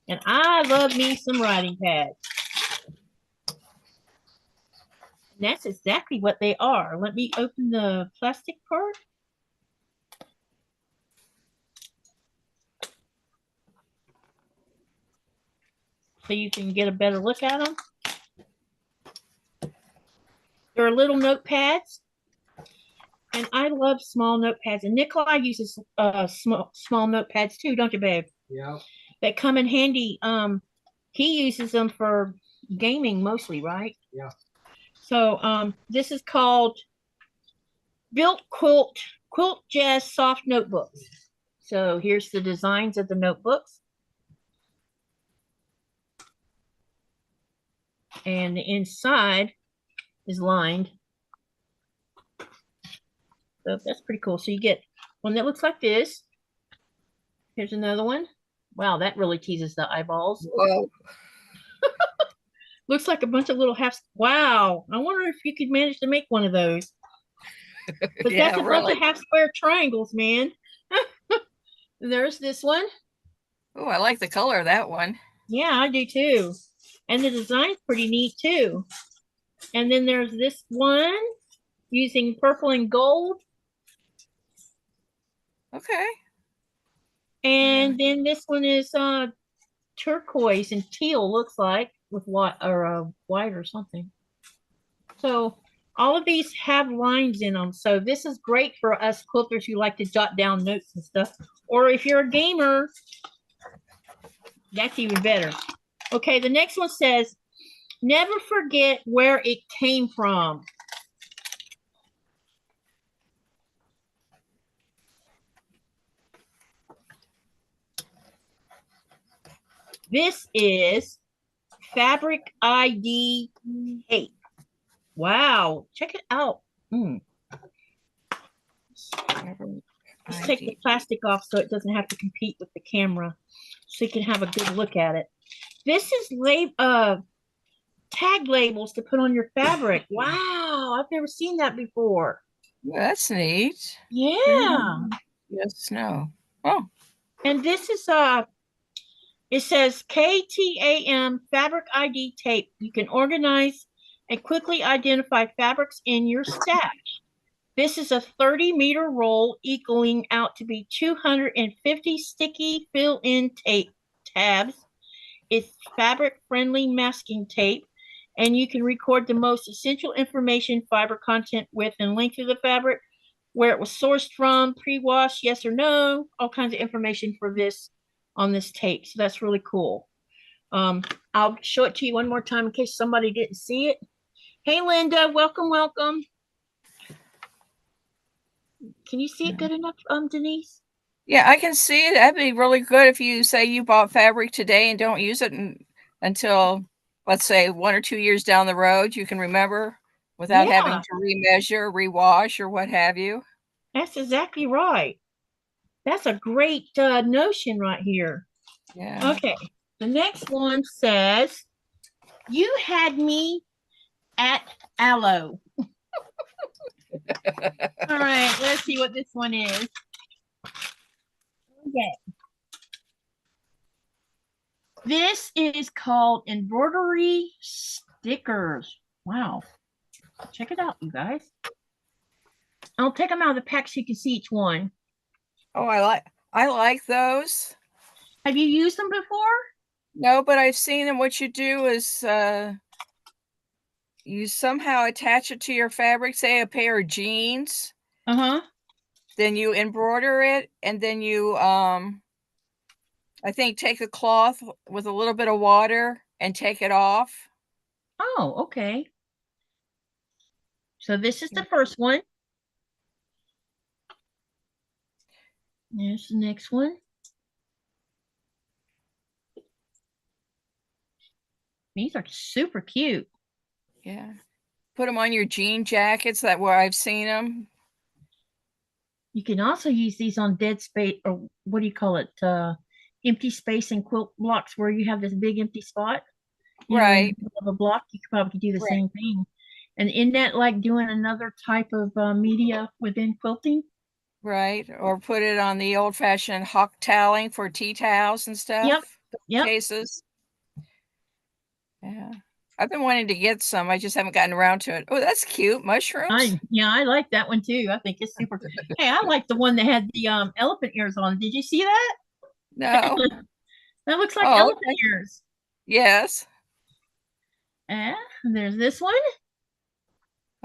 And I love me some writing pads. And that's exactly what they are. Let me open the plastic part. So you can get a better look at them. There are little notepads. And I love small notepads. And Nikolaj uses small notepads too, don't you, babe? Yeah. That come in handy. He uses them for gaming mostly, right? Yeah. So this is called Built Quilt Jazz Soft Notebooks. So here's the designs of the notebooks. And the inside is lined. So that's pretty cool. So you get one that looks like this. Here's another one. Wow, that really teases the eyeballs. whoa. Looks like a bunch of little half. Wow. I wonder if you could manage to make one of those. But Yeah, that's a really. bunch of half square triangles, man. There's this one. Oh, I like the color of that one. Yeah, I do too. And the design's pretty neat too. And then there's this one using purple and gold. Okay. And then this one is turquoise and teal, looks like, with white or something. So all of these have lines in them. So this is great for us quilters who like to jot down notes and stuff. Or if you're a gamer, that's even better. Okay, the next one says, never forget where it came from. This is Fabric ID tape. Wow, check it out. Let's take the plastic off so it doesn't have to compete with the camera, so you can have a good look at it. This is tag labels to put on your fabric. Wow, I've never seen that before. That's neat. Yeah. Yes, no. Oh. And this is it says KTAM Fabric ID tape. You can organize and quickly identify fabrics in your stash. This is a 30-meter roll equaling out to be 250 sticky fill-in tape tabs. It's fabric-friendly masking tape, and you can record the most essential information, fiber content, width and length of the fabric, where it was sourced from, pre-wash, yes or no, all kinds of information for this on this tape. So that's really cool. I'll show it to you one more time in case somebody didn't see it. Hey, Linda, welcome, welcome. Can you see it good enough, Denise? Yeah, I can see it. That'd be really good if you say you bought fabric today and don't use it until, let's say, 1 or 2 years down the road. You can remember without having to remeasure, rewash, or what have you. That's exactly right. That's a great notion right here. Yeah. Okay. The next one says, you had me at aloe. All right, let's see what this one is. Okay. This is called embroidery stickers. Wow. Check it out, you guys. I'll take them out of the pack so you can see each one. Oh, I like those. Have you used them before? No, but I've seen them. What you do is you somehow attach it to your fabric, say a pair of jeans. Uh-huh. Then you embroider it, and then you I think take the cloth with a little bit of water and take it off. Oh, okay. So this is the first one. There's the next one. These are super cute. Yeah. Put them on your jean jackets. That's where I've seen them. You can also use these on dead space, or what do you call it? Empty space and quilt blocks where you have this big empty spot. Right. In the middle of a block, you could probably do the same thing. And isn't that like doing another type of media within quilting? Right. Or put it on the old-fashioned hawk toweling for tea towels and stuff. Yep. Yep. Cases. Yeah. I've been wanting to get some. I just haven't gotten around to it. Oh, that's cute. Mushrooms. I like that one too. I think it's super. Hey, I like the one that had the elephant ears on. Did you see that? No. That looks like elephant ears. Yes. And there's this one.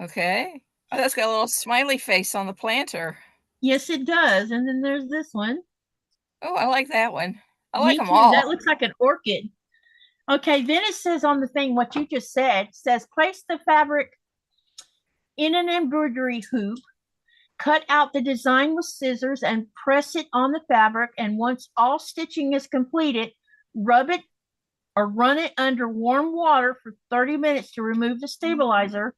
Okay. Oh, that's got a little smiley face on the planter. Yes, it does. And then there's this one. Oh, I like that one. I like them too. all. That looks like an orchid. Okay, then it says on the thing what you just said. Says place the fabric in an embroidery hoop, cut out the design with scissors and press it on the fabric, and once all stitching is completed, rub it or run it under warm water for 30 minutes to remove the stabilizer.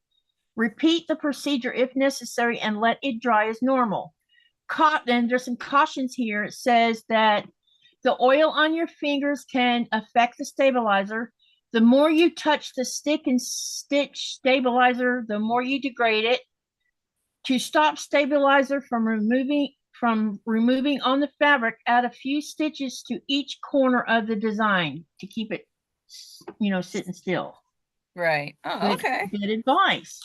Repeat the procedure if necessary and let it dry as normal. And there's some cautions here. It says that the oil on your fingers can affect the stabilizer. The more you touch the stick and stitch stabilizer, the more you degrade it. To stop stabilizer from removing on the fabric, add a few stitches to each corner of the design to keep it, sitting still. Right. Oh, okay. Good advice.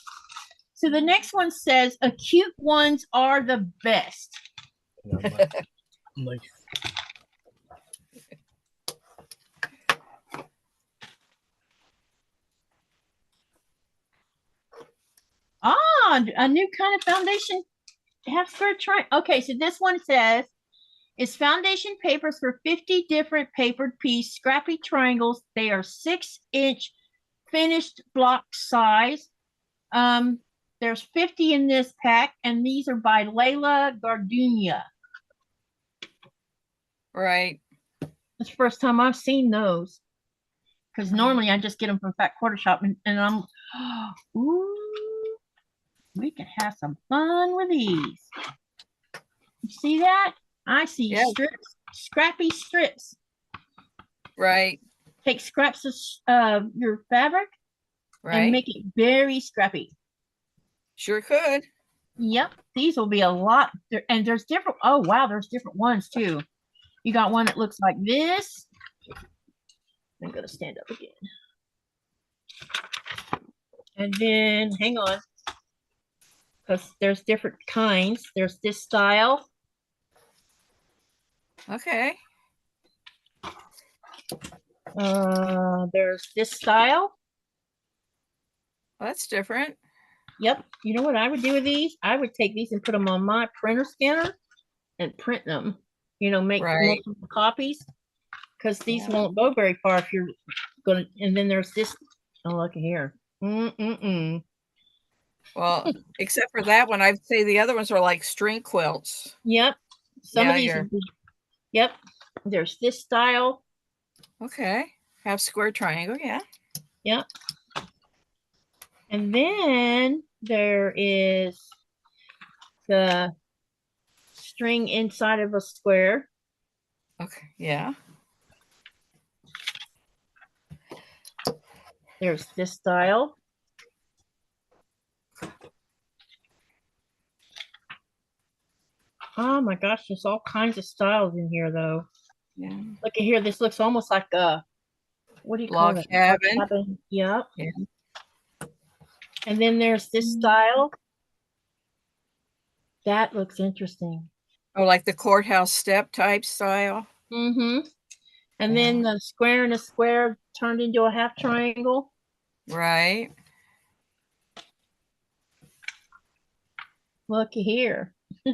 So the next one says, acute ones are the best. A new kind of foundation half square triangle. Okay, so this one says, it's foundation papers for 50 different papered piece scrappy triangles. They are 6-inch finished block size. There's 50 in this pack, and these are by Layla Gardunia. Right. It's the first time I've seen those, because normally I just get them from Fat Quarter Shop, and I'm, ooh, we could have some fun with these. You see that? I see strips, scrappy strips. Right. Take scraps of your fabric and make it very scrappy. Sure could. Yep. These will be a lot. And there's different. Oh, wow. There's different ones too. You got one that looks like this. I'm going to stand up again. And then, hang on, because there's different kinds. There's this style. Okay. There's this style. Well, that's different. Yep. You know what I would do with these? I would take these and put them on my printer scanner and print them. You know, make Right. multiple copies. Because these Yeah. won't go very far if you're gonna. And then there's this. Oh, look here. Well, except for that one, I'd say the other ones are like string quilts. Yep. Some of Yeah, these. Yep. There's this style. Okay. Half square triangle. Yeah. Yep. And then there is the string inside of a square. Okay. Yeah. There's this style. Oh my gosh, there's all kinds of styles in here though. Yeah. Look at here. This looks almost like a, what do you call Log it? cabin. Log cabin. Yep. Yeah. And then there's this style. That looks interesting. Oh, like the courthouse step type style. Mm-hmm. And then the square and a square turned into a half triangle. Right. Looky here. Yeah.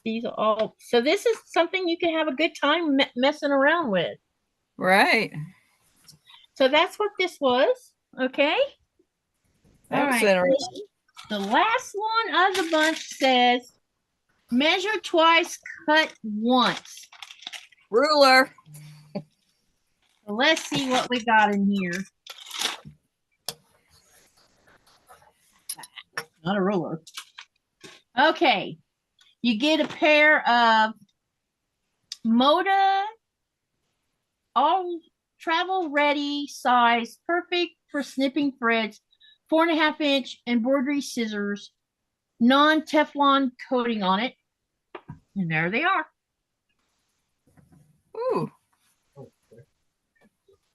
These are all, so this is something you can have a good time messing around with. Right. So that's what this was. Okay. That All was right. interesting. The last one of the bunch says, measure twice, cut once. Ruler. So let's see what we got in here. Not a ruler. Okay. You get a pair of Moda all travel ready size, perfect for snipping threads, 4.5-inch embroidery scissors, non-Teflon coating on it. And there they are. Ooh.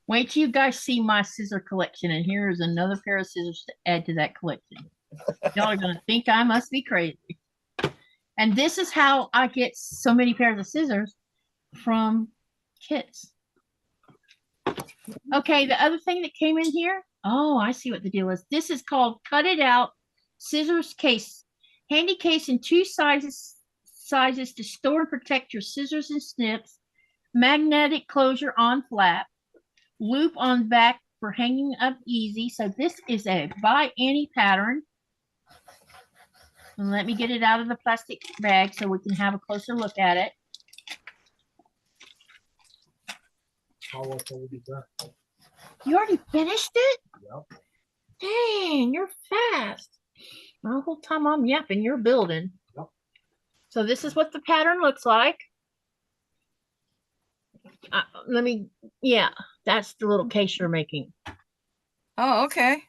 Wait till you guys see my scissor collection. And here is another pair of scissors to add to that collection. Y'all are going to think I must be crazy. And this is how I get so many pairs of scissors from kits. Okay, the other thing that came in here. Oh, I see what the deal is. This is called Cut It Out Scissors Case. Handy case in two sizes to store and protect your scissors and snips. Magnetic closure on flap. Loop on back for hanging up easy. So this is a by Annie pattern. And let me get it out of the plastic bag so we can have a closer look at it. You already finished it? Yep. Dang, you're fast. The whole time I'm yapping, you're building. Yep. So this is what the pattern looks like. Yeah, that's the little case you're making. Oh, okay.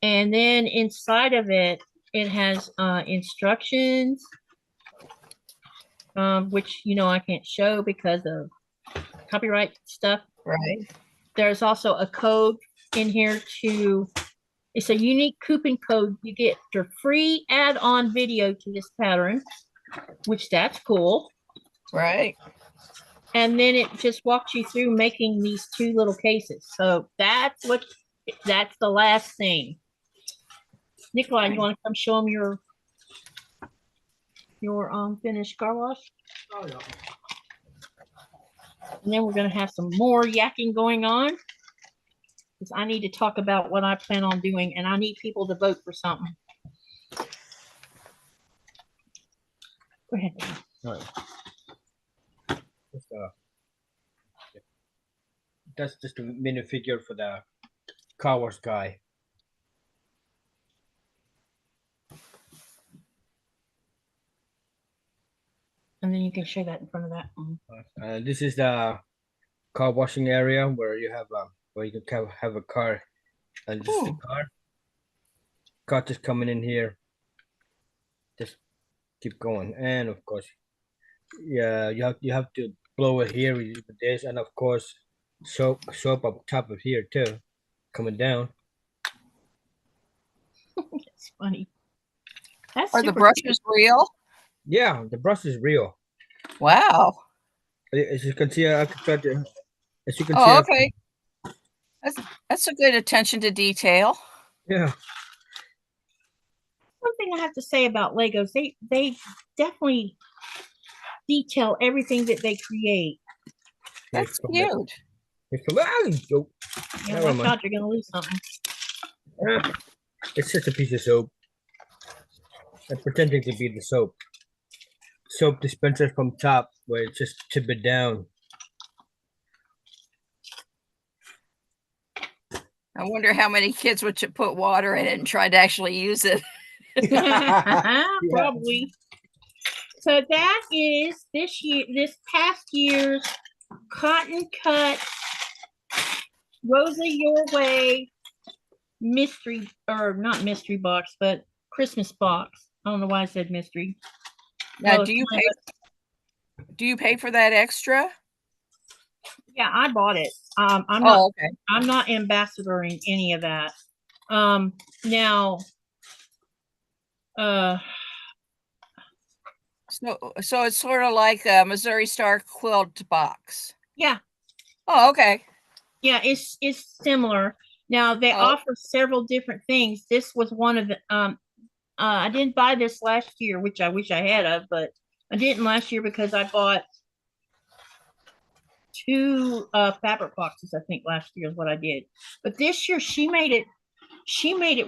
And then inside of it, it has instructions, which, you know, I can't show because of copyright stuff. Right. There's also a code in here it's a unique coupon code. You get your free add-on video to this pattern, which that's cool. Right. And then it just walks you through making these two little cases. So that's the last thing. Nikolaj, you want to come show them your finished car wash? Oh, yeah. And then we're going to have some more yakking going on. Because I need to talk about what I plan on doing, and I need people to vote for something. Go ahead. All right. That's just a minifigure for the car wash guy. And then you can show that in front of that one. This is the car washing area where you have where you can have a car, and this is the car just coming in here. Just keep going, and of course, yeah, you have to blow it here with this, and of course, soap up top of here too, coming down. It's funny. That's Are the super brushes real? Yeah, the brush is real. Wow. As you can see, I can try to. As you can see, Oh, okay. That's a good attention to detail. Yeah. one thing I have to say about Legos. They definitely detail everything that they create. That's cute. Oh, Yeah, never watch mind. out, you're gonna lose something. It's just a piece of soap. I'm pretending to be the soap dispenser from top, where it's just tip it down. I wonder how many kids would put water in it and try to actually use it. Probably. So that is this past year's cotton cut Rosa Your Way mystery, or not mystery box, but Christmas box. I don't know why I said mystery. Now, Oh, do you pay for that extra? yeah, I bought it. I'm okay. I'm not ambassadoring any of that. Now, so it's sort of like a Missouri Star quilt box. yeah. Oh, okay. Yeah, it's similar. Now they offer several different things. This was one of the I didn't buy this last year, which I wish I had of, but I didn't last year because I bought 2 fabric boxes, I think last year is what I did. But this year she made it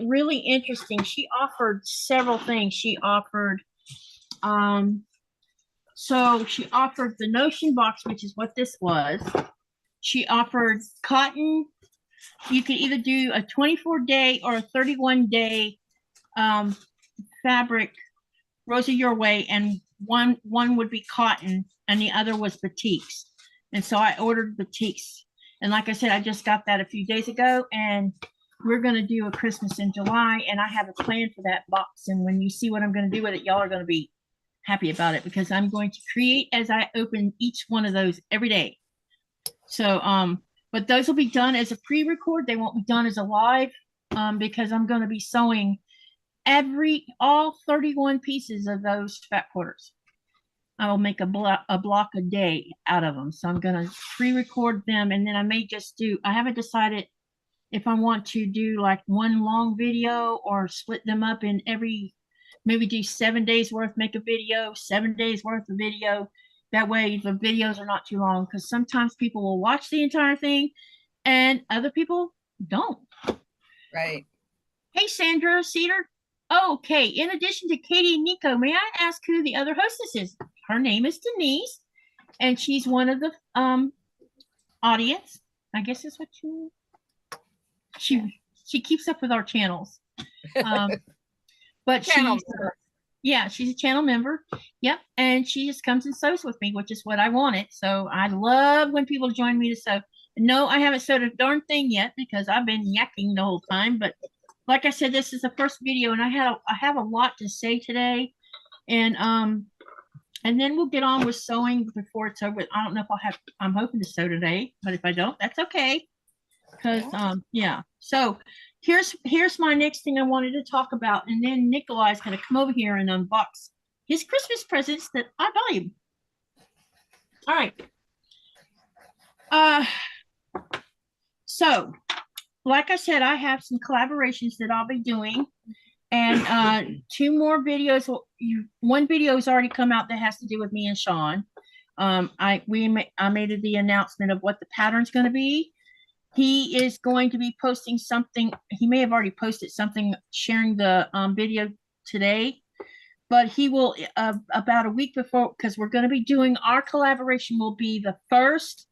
really interesting. She offered several things. She offered so she offered the Notion box, which is what this was. She offered cotton. You could either do a 24-day or a 31-day fabric Rosa Your Way, and one would be cotton and the other was batiks. And so I ordered batiks. And like I said, I just got that a few days ago, and we're going to do a Christmas in July, and I have a plan for that box. And when you see what I'm going to do with it, y'all are going to be happy about it, because I'm going to create as I open each one of those every day. So, but those will be done as a pre-record. They won't be done as a live, because I'm going to be sewing all 31 pieces of those fat quarters. I will make a block a day out of them. So I'm going to pre-record them, and then I may just I haven't decided if I want to do like one long video or split them up in maybe do 7 days worth, make a video, 7 days worth of video. That way the videos are not too long, because sometimes people will watch the entire thing and other people don't. Right. Hey, Sandra Cedar. Okay, in addition to Katie and Nico, may I ask who the other hostess is? Her name is Denise, and she's one of the audience. I guess that's what she keeps up with our channels. But she's a channel member. Yep, and she just comes and sews with me, which is what I wanted. So I love when people join me to sew. No, I haven't sewed a darn thing yet because I've been yakking the whole time. But like I said, this is the first video, and I have a lot to say today, and then we'll get on with sewing before it's over. I don't know if I'm hoping to sew today, but if I don't, that's okay. Because yeah. So here's my next thing I wanted to talk about, and then Nikolaj is going to come over here and unbox his Christmas presents that I bought him. All right. So like I said, I have some collaborations that I'll be doing, and 2 more videos. One video has already come out that has to do with me and Sean. I made the announcement of what the pattern's going to be. He is going to be posting something. He may have already posted something sharing the video today, but he will about a week before, because we're going to be doing our collaboration will be the first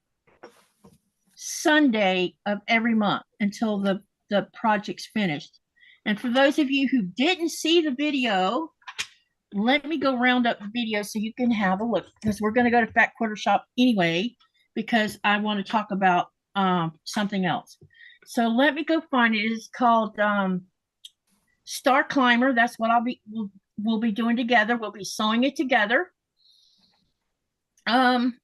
Sunday of every month until the project's finished. And for those of you who didn't see the video, let me go round up the video so you can have a look, because we're going to go to Fat Quarter Shop anyway, because I want to talk about something else. So let me go find it. It's called Star Climber. That's what we'll be doing together. We'll be sewing it together. Hang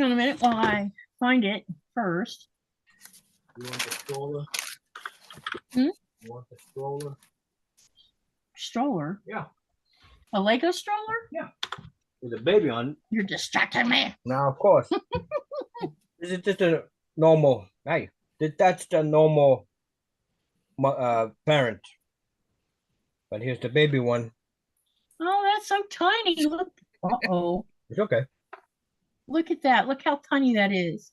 on a minute while I find it first. You want the stroller? Hmm? You want the stroller? Stroller? Yeah. A Lego stroller? Yeah. With a baby on it. You're distracting me. Now, of course. This is just a normal. Hey, that's the normal parent. But here's the baby one. Oh, that's so tiny. Look. Uh-oh. It's okay. Look at that. Look how tiny that is.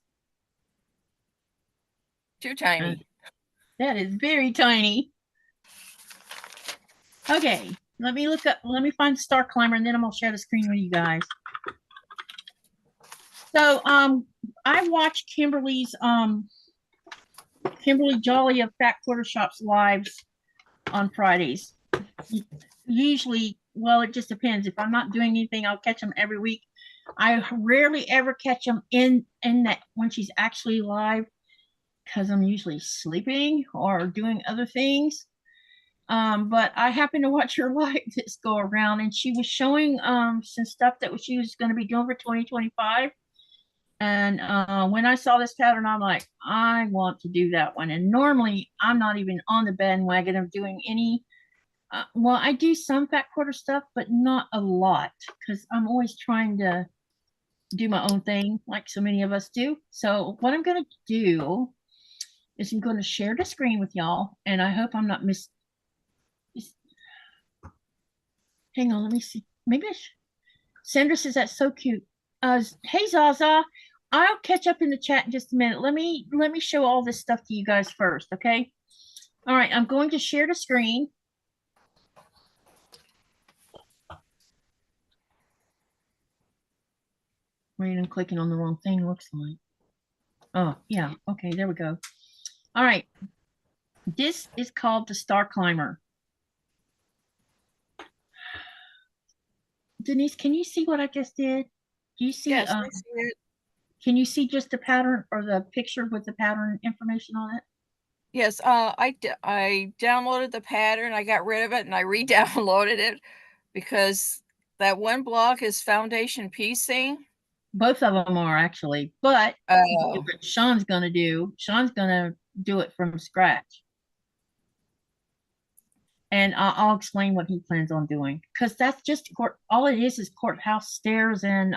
Too tiny. That is very tiny. Okay, let me find Star Climber, and then I'm gonna share the screen with you guys. So I watched Kimberly Jolly of Fat Quarter Shop's lives on Fridays. Usually, well, it just depends. If I'm not doing anything, I'll catch them every week. I rarely ever catch them in that when she's actually live, because I'm usually sleeping or doing other things. But I happened to watch her live this go around, and she was showing some stuff that she was going to be doing for 2025. And when I saw this pattern, I'm like, I want to do that one. And normally I'm not even on the bandwagon of doing any. Well, I do some fat quarter stuff, but not a lot, because I'm always trying to do my own thing, like so many of us do. So what I'm going to do is I'm going to share the screen with y'all, and I hope I'm not Hang on, let me see. Maybe Sandra says that's so cute. Hey Zaza, I'll catch up in the chat in just a minute. Let me show all this stuff to you guys first, okay? All right, I'm going to share the screen. Wait, I'm clicking on the wrong thing, looks like. Oh, yeah, okay, there we go. All right, this is called the Star Climber. Denise, can you see what I just did? Do you see? Yes, I see it. Can you see just the pattern or the picture with the pattern information on it? Yes, I downloaded the pattern. I got rid of it and I re-downloaded it because that one block is foundation piecing. Both of them are actually, but what Sean's gonna do it from scratch. And I'll explain what he plans on doing, because that's just all it is courthouse stairs and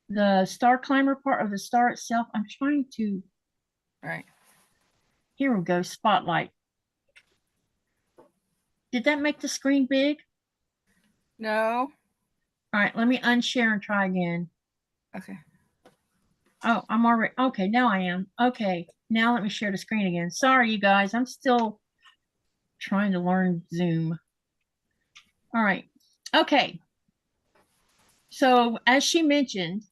the Star Climber part of the star itself. I'm trying to. Right. Here we go. Spotlight. Did that make the screen big? No. All right, let me unshare and try again. Okay. Oh, I'm already okay. Now I am. Okay, now let me share the screen again. Sorry, you guys. I'm still trying to learn Zoom. All right. Okay. So as she mentioned,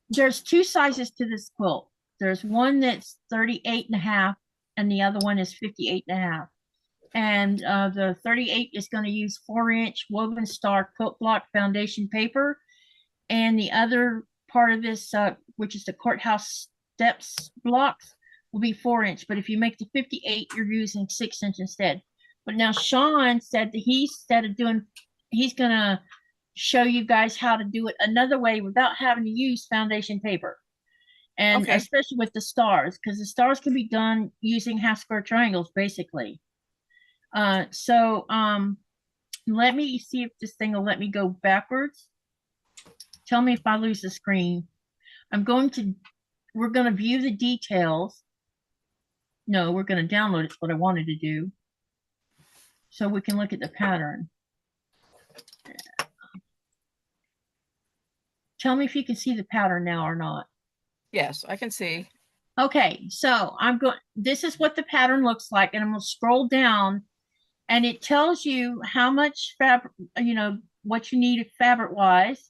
there's two sizes to this quilt. There's one that's 38.5 and the other one is 58.5. And the 38 is going to use 4-inch woven star quilt block foundation paper. And the other part of this, which is the courthouse steps blocks, will be 4-inch. But if you make the 58, you're using 6-inch instead. But now Sean said that he's going to show you guys how to do it another way without having to use foundation paper. And especially with the stars, because the stars can be done using half square triangles, basically. So let me see if this thing will let me go backwards. Tell me if I lose the screen. We're going to view the details. No, we're going to download. It's what I wanted to do. So we can look at the pattern. Tell me if you can see the pattern now or not. Yes, I can see. Okay, so this is what the pattern looks like, and I'm going to scroll down, and it tells you how much fabric, what you need fabric wise.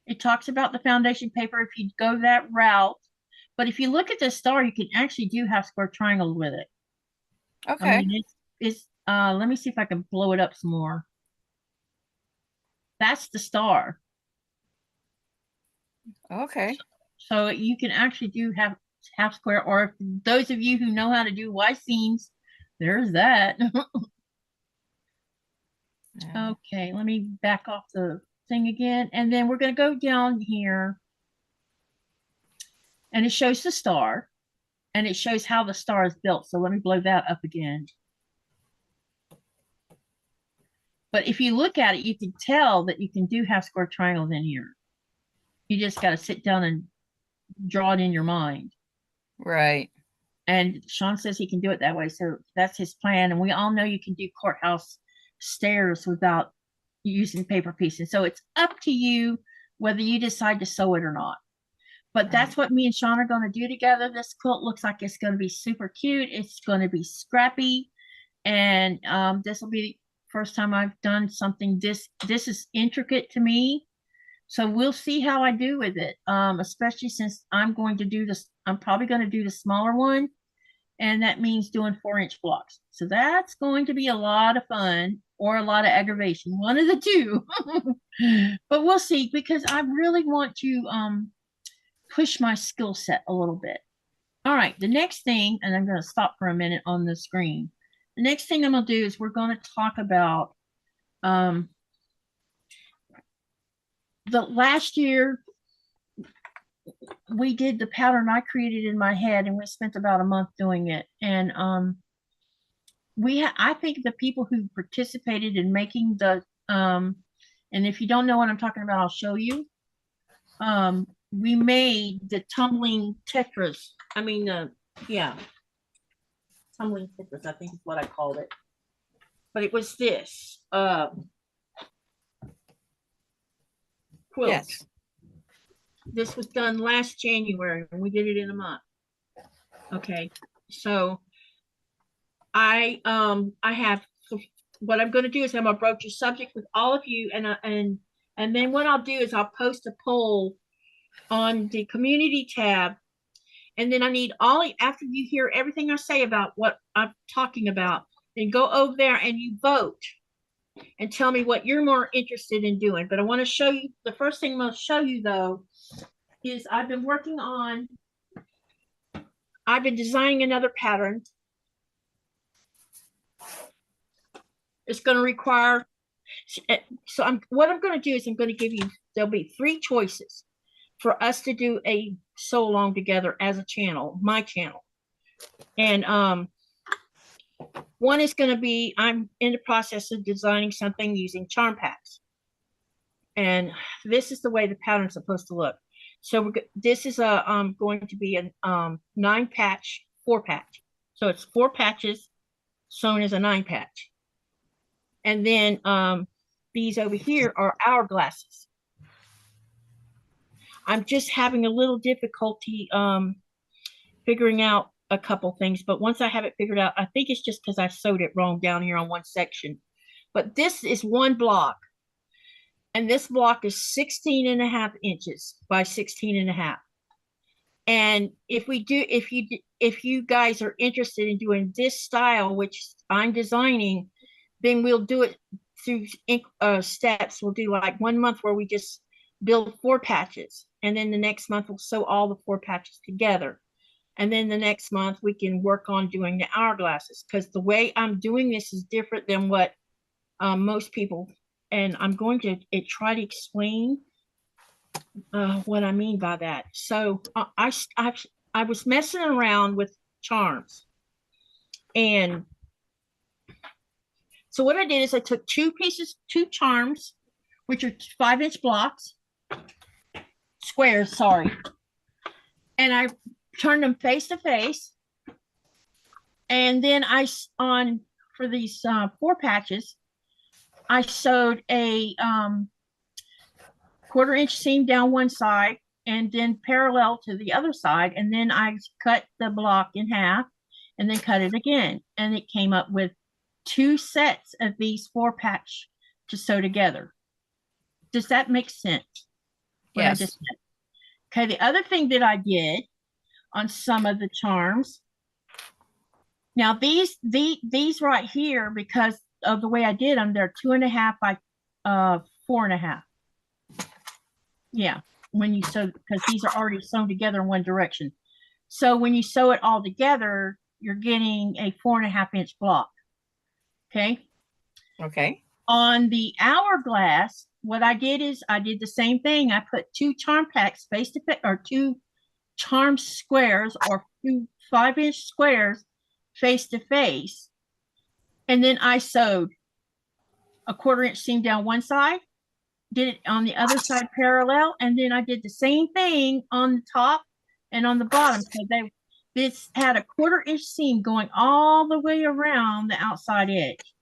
It talks about the foundation paper if you go that route. But if you look at the star, you can actually do half square triangles with it. Okay. I mean, let me see if I can blow it up some more. That's the star. Okay. So you can actually do half square, or if those of you who know how to do Y seams, there's that. Okay, let me back off the thing again. And then we're going to go down here. And it shows the star. And it shows how the star is built. So let me blow that up again. But if you look at it, you can tell that you can do half square triangles in here. You just got to sit down and draw it in your mind. Right. And Sean says he can do it that way. So that's his plan. And we all know you can do courthouse stairs without using paper pieces. So it's up to you whether you decide to sew it or not. But that's what me and Sean are going to do together. This quilt looks like it's going to be super cute. It's going to be scrappy. And this will be the first time I've done something this is intricate to me. So we'll see how I do with it, especially since I'm going to do this. I'm probably going to do the smaller one. And that means doing 4-inch blocks. So that's going to be a lot of fun or a lot of aggravation. One of the two. But we'll see, because I really want to push my skill set a little bit. All right, the next thing, and I'm going to stop for a minute on the screen. The next thing I'm going to do is we're going to talk about the last year we did the pattern I created in my head, and we spent about a month doing it. And I think the people who participated in making the and if you don't know what I'm talking about, I'll show you. We made the tumbling Tetris. I mean, yeah, tumbling Tetris, I think is what I called it. But it was this quilt. Yes. This was done last January, and we did it in a month. Okay, so I have, what I'm going to do is I'm going to broach a subject with all of you, and then what I'll do is I'll post a poll on the community tab, and then I need all, after you hear everything I say about what I'm talking about, then go over there and you vote and tell me what you're more interested in doing. But I want to show you, the first thing I'm going to show you though is I've been designing another pattern. It's going to require, so what I'm going to do is I'm going to give you, there'll be 3 choices for us to do a sew along together as a channel, my channel. And one is going to be, I'm in the process of designing something using charm packs. And this is the way the pattern's supposed to look. So this is going to be a 9-patch 4-patch. So it's 4 patches sewn as a 9-patch. And then these over here are hourglasses. I'm just having a little difficulty figuring out a couple things, but once I have it figured out, I think it's just because I sewed it wrong down here on one section. But this is 1 block, and this block is 16.5 inches by 16.5. And if you guys are interested in doing this style, which I'm designing, then we'll do it through steps. We'll do like 1 month where we just build 4 patches, and then the next month we'll sew all the 4 patches together. And then the next month we can work on doing the hourglasses, because the way I'm doing this is different than what most people, and I'm going to try to explain what I mean by that. So I was messing around with charms, and so what I did is I took 2 charms, which are 5-inch blocks, squares, sorry, and I turned them face to face. And then for these 4 patches, I sewed a 1/4 inch seam down one side and then parallel to the other side. And then I cut the block in half and then cut it again. And it came up with 2 sets of these 4 patch to sew together. Does that make sense? Yes. Okay, the other thing that I did on some of the charms, now these right here, because of the way I did them, they're 2.5 by 4.5. Yeah, when you sew, because these are already sewn together in one direction. So when you sew it all together, you're getting a 4.5-inch block. Okay. Okay. On the hourglass, what I did is I did the same thing. I put 2 charm packs face to face, or 2 charm squares, or 2 5-inch squares face to face. And then I sewed a 1/4-inch seam down one side, did it on the other side parallel, and then I did the same thing on the top and on the bottom. So this had a 1/4-inch seam going all the way around the outside edge.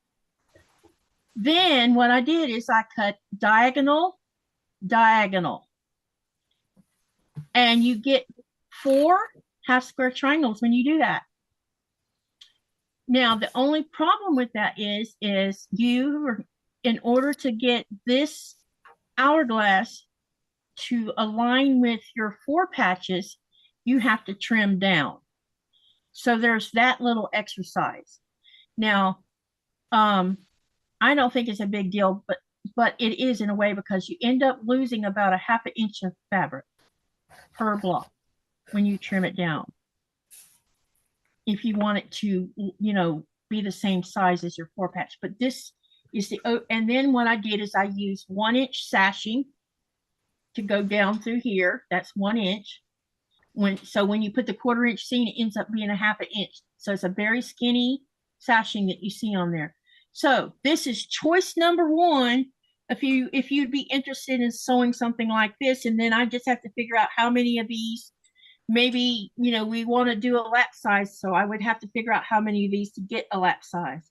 Then what I did is I cut diagonal, diagonal. And you get 4 half square triangles when you do that. Now, the only problem with that is you, in order to get this hourglass to align with your 4 patches, you have to trim down. So there's that little exercise. Now, I don't think it's a big deal, but it is in a way, because you end up losing about a 1/2 inch of fabric per block when you trim it down. If you want it to, you know, be the same size as your 4 patch. But this is and then what I did is I used 1-inch sashing to go down through here. That's 1 inch. So when you put the 1/4-inch seam, it ends up being a 1/2 inch. So it's a very skinny sashing that you see on there. So this is choice number 1 if you'd be interested in sewing something like this. And then I just have to figure out how many of these. Maybe, you know, we want to do a lap size, so I would have to figure out how many of these to get a lap size.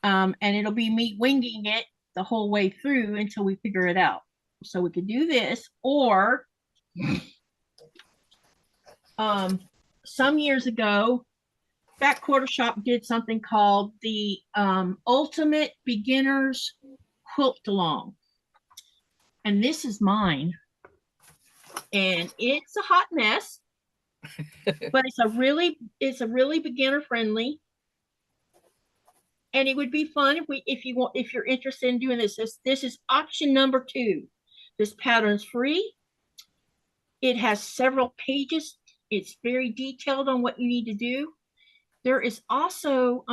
And it'll be me winging it the whole way through until we figure it out. So we could do this, or some years ago, Fat Quarter Shop did something called the Ultimate Beginner's Quilt Along. And this is mine. And it's a hot mess, but it's a really beginner friendly. And it would be fun if you're interested in doing this. This is option number 2. This pattern's free. It has several pages. It's very detailed on what you need to do. There is also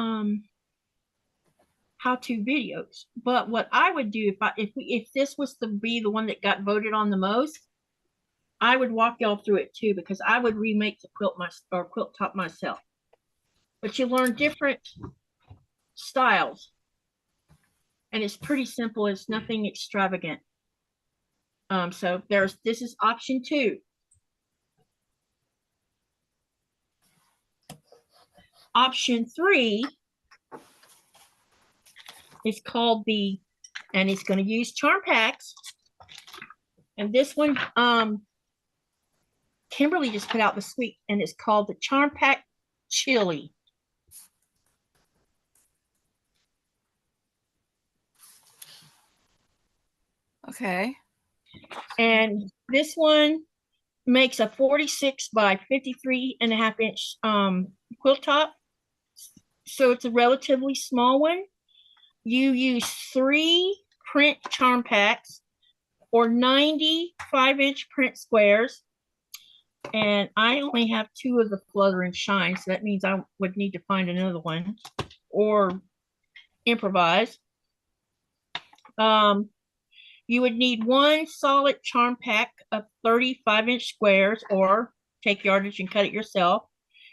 how-to videos. But what I would do if this was to be the one that got voted on the most, I would walk y'all through it too, because I would remake the quilt top myself. But you learn different styles, and it's pretty simple. It's nothing extravagant. So this is option 2. Option 3 is called and it's going to use charm packs. And this one, Kimberly just put out this week, and it's called the Charm Pack Chili. Okay. And this one makes a 46 by 53.5 inch quilt top. So it's a relatively small one. You use 3 print charm packs or 90 5-inch print squares. And I only have 2 of the Flutter and Shine, so that means I would need to find another one or improvise. You would need 1 solid charm pack of 30 5-inch squares, or take yardage and cut it yourself.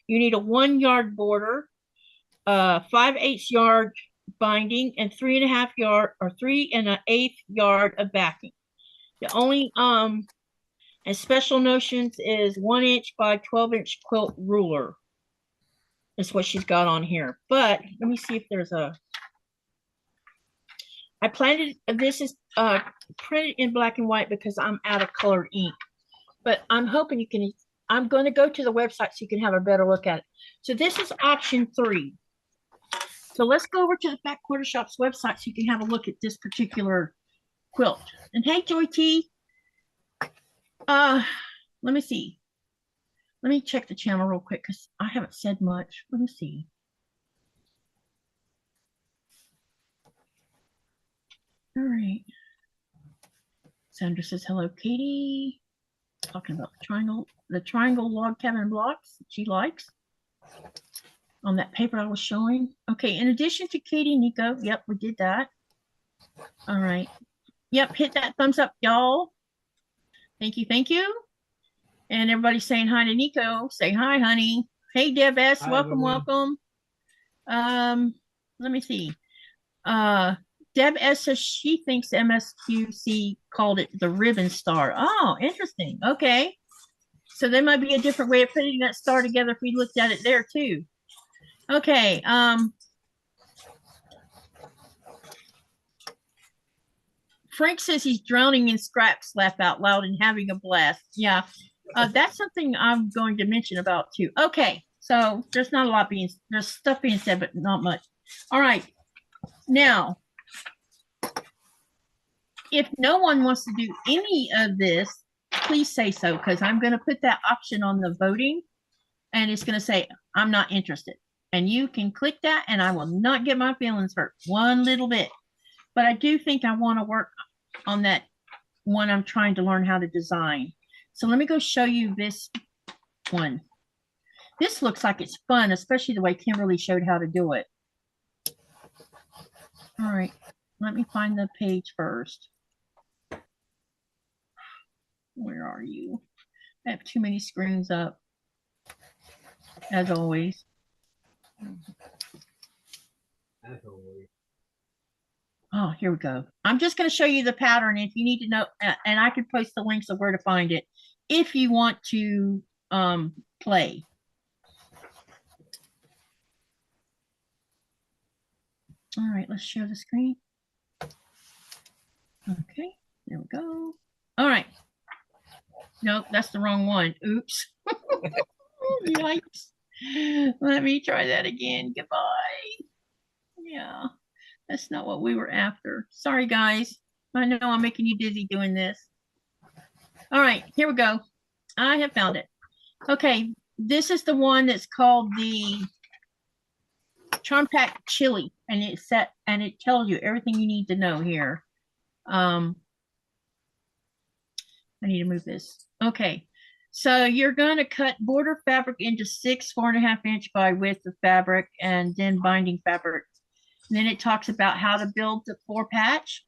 You need a 1-yard border, 5/8 yard binding, and 3.5 yard or 3 1/8 yard of backing. The only and special notions is 1 inch by 12-inch quilt ruler. That's what she's got on here. But let me see if there's I planned it. This is printed in black and white because I'm out of colored ink. But I'm hoping you can. I'm going to go to the website so you can have a better look at it. So this is option 3. So let's go over to the Fat Quarter Shop's website so you can have a look at this particular quilt. And hey, Joy T. Let me see. Let me check the channel real quick because I haven't said much. Let me see. All right. Sandra says, hello, Katie. Talking about the triangle log cabin blocks that she likes on that paper I was showing. Okay, in addition to Katie, Nico, yep, we did that. All right. Yep, hit that thumbs up, y'all. Thank you, thank you. And everybody's saying hi to Nico. Say hi, honey. Hey, Deb S. Hi, welcome, everyone. welcome. Let me see. Deb S says she thinks MSQC called it the ribbon star. Oh, interesting. Okay. So there might be a different way of putting that star together if we looked at it there too. Okay. Frank says he's drowning in scraps, laugh out loud and having a blast. Yeah. That's something I'm going to mention about too. Okay. So there's not a lot being, there's stuff being said, but not much. All right. Now, if no one wants to do any of this, please say so, because I'm going to put that option on the voting and it's going to say, I'm not interested. And you can click that and I will not get my feelings hurt one little bit. But I do think I want to work on that one I'm trying to learn how to design. So let me go show you this one. This looks like it's fun, especially the way Kimberly showed how to do it. All right, let me find the page first. Where are you? I have too many screens up, as always. As always. Oh, here we go. I'm just going to show you the pattern if you need to know, and I can post the links of where to find it if you want to play. All right, let's share the screen. Okay, there we go. All right. Nope, that's the wrong one. Oops. Yikes. Let me try that again. Goodbye. Yeah, that's not what we were after. Sorry, guys. I know I'm making you dizzy doing this. All right, here we go. I have found it. Okay, this is the one that's called the Charm Pack Chili, and it's set and it tells you everything you need to know here. I need to move this. Okay, so you're going to cut border fabric into 6 4.5 inch by width of fabric and then binding fabric. And then it talks about how to build the 4 patch.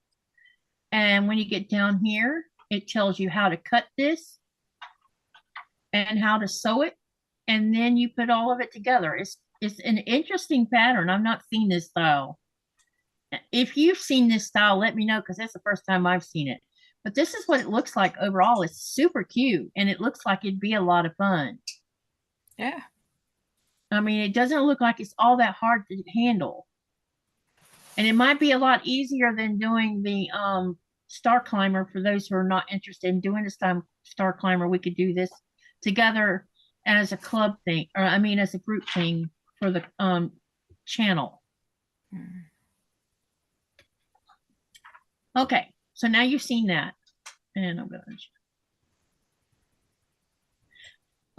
And when you get down here, it tells you how to cut this and how to sew it. And then you put all of it together. It's an interesting pattern. I've not seen this style. If you've seen this style, let me know, because that's the first time I've seen it. But this is what it looks like overall. It's super cute, and it looks like it'd be a lot of fun. Yeah. I mean, it doesn't look like it's all that hard to handle. And it might be a lot easier than doing the Star Climber. For those who are not interested in doing this Star Climber, we could do this together as a club thing, or I mean, as a group thing for the channel. Okay, so now you've seen that. And I'm going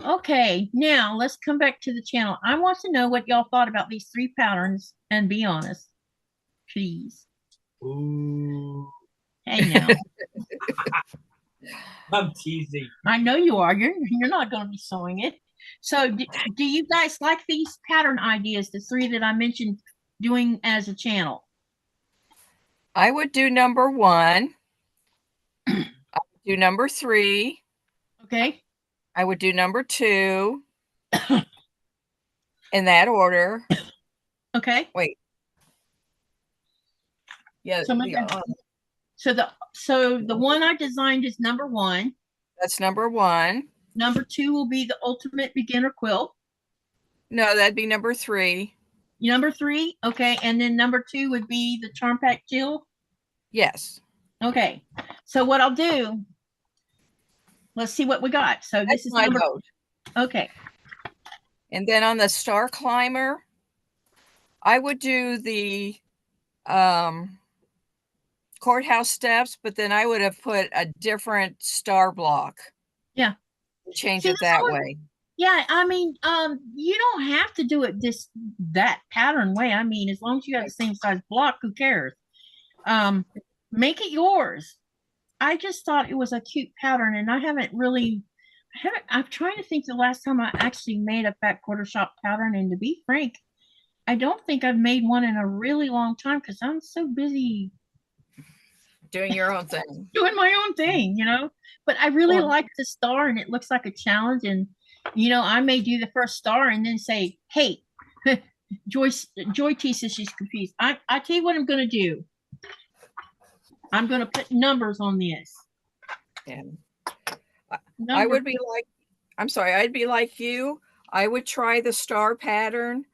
to. Okay, now let's come back to the channel. I want to know what y'all thought about these 3 patterns, and be honest, please. Ooh. Hey, now. I'm teasing. I know you are. You're not going to be sewing it. So do you guys like these pattern ideas, the 3 that I mentioned doing as a channel? I would do number 1. I would do number 3. Okay. I would do number 2. In that order. Okay. Wait. Yeah. So the one I designed is number 1. That's number 1. Number 2 will be the ultimate beginner quilt. No, that'd be number 3. Number 3, okay, and then number 2 would be the Charm Pack Chill. Yes. Okay, so what I'll do, let's see what we got. So this is my number. vote. Okay. And then on the Star Climber, I would do the courthouse steps, but then I would have put a different star block. Yeah. Change it that way. Yeah, I mean, you don't have to do it that pattern way. I mean, as long as you have the same size block, who cares? Make it yours. I just thought it was a cute pattern, and I'm trying to think the last time I actually made a fat quarter shop pattern, and to be frank, I don't think I've made one in a really long time because I'm so busy doing your own thing. Doing my own thing, but I really Well, like the star, and it looks like a challenge. And I may do the first star and then say, hey, Joy T says she's confused. I tell you what I'm going to do. I'm going to put numbers on this. and I would be like, I'm sorry, I'd be like you. I would try the star pattern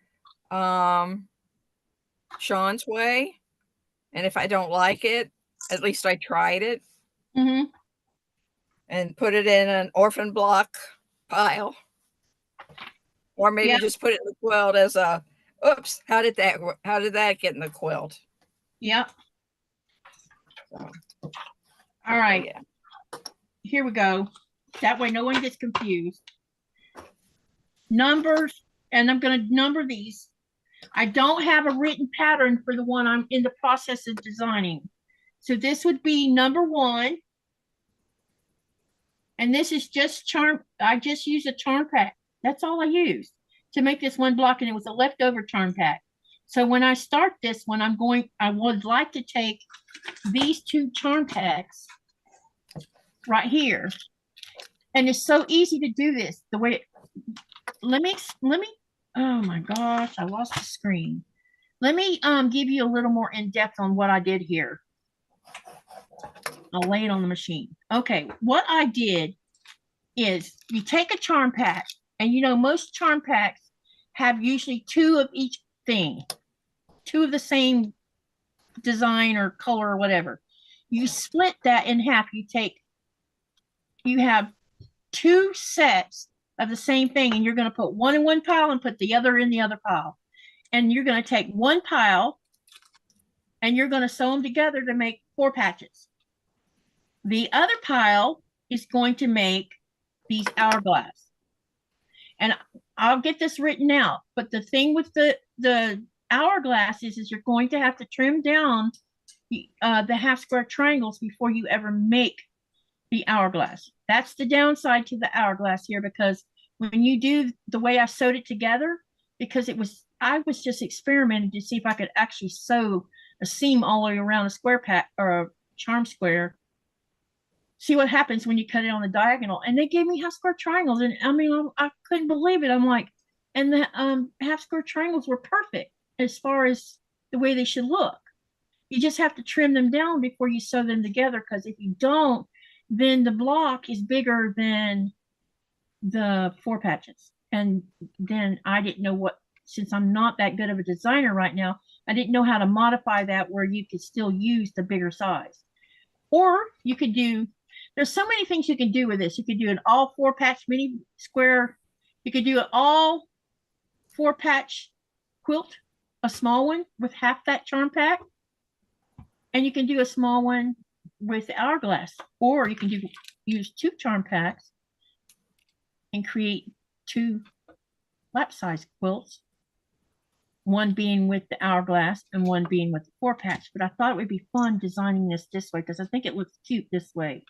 Sean's way. And if I don't like it, at least I tried it. Mm-hmm. And put it in an orphan block pile. Or maybe just put it in the quilt as a, oops, how did that get in the quilt? Yep. So, all right. Yeah. Here we go. That way no one gets confused. Numbers, and I'm going to number these. I don't have a written pattern for the one I'm in the process of designing. So this would be number 1. And this is just charm. I just use a charm pack. That's all I used to make this one block, and it was a leftover charm pack. So when I start this one, I would like to take these 2 charm packs right here. And it's so easy to do this the way let me, oh my gosh, I lost the screen. Let me give you a little more in depth on what I did here. I'll lay it on the machine. Okay, what I did is you take a charm pack, and most charm packs have usually 2 of each thing, 2 of the same design or color or whatever. You split that in half. You have 2 sets of the same thing, and you're going to put one in one pile and put the other in the other pile. And you're going to take one pile and you're going to sew them together to make 4 patches. The other pile is going to make these hourglass. And I'll get this written out, but the thing with the hourglass is you're going to have to trim down the half square triangles before you ever make the hourglass. That's the downside to the hourglass here, because when you do the way I sewed it together, because I was just experimenting to see if I could actually sew a seam all the way around a square pack or a charm square. See what happens when you cut it on the diagonal. And they gave me half square triangles, and I couldn't believe it. I'm like, and the half square triangles were perfect as far as the way they should look. You just have to trim them down before you sew them together, because if you don't, then the block is bigger than the 4 patches. And then I didn't know since I'm not that good of a designer right now, I didn't know how to modify that where you could still use the bigger size. Or you could there's so many things you can do with this. You could do an all 4 patch mini square. You could do an all 4 patch quilt, a small one with half that charm pack. And you can do a small one with the hourglass. Or you can use 2 charm packs and create 2 lap size quilts. One being with the hourglass and one being with the 4 patch. But I thought it would be fun designing this way, because I think it looks cute this way.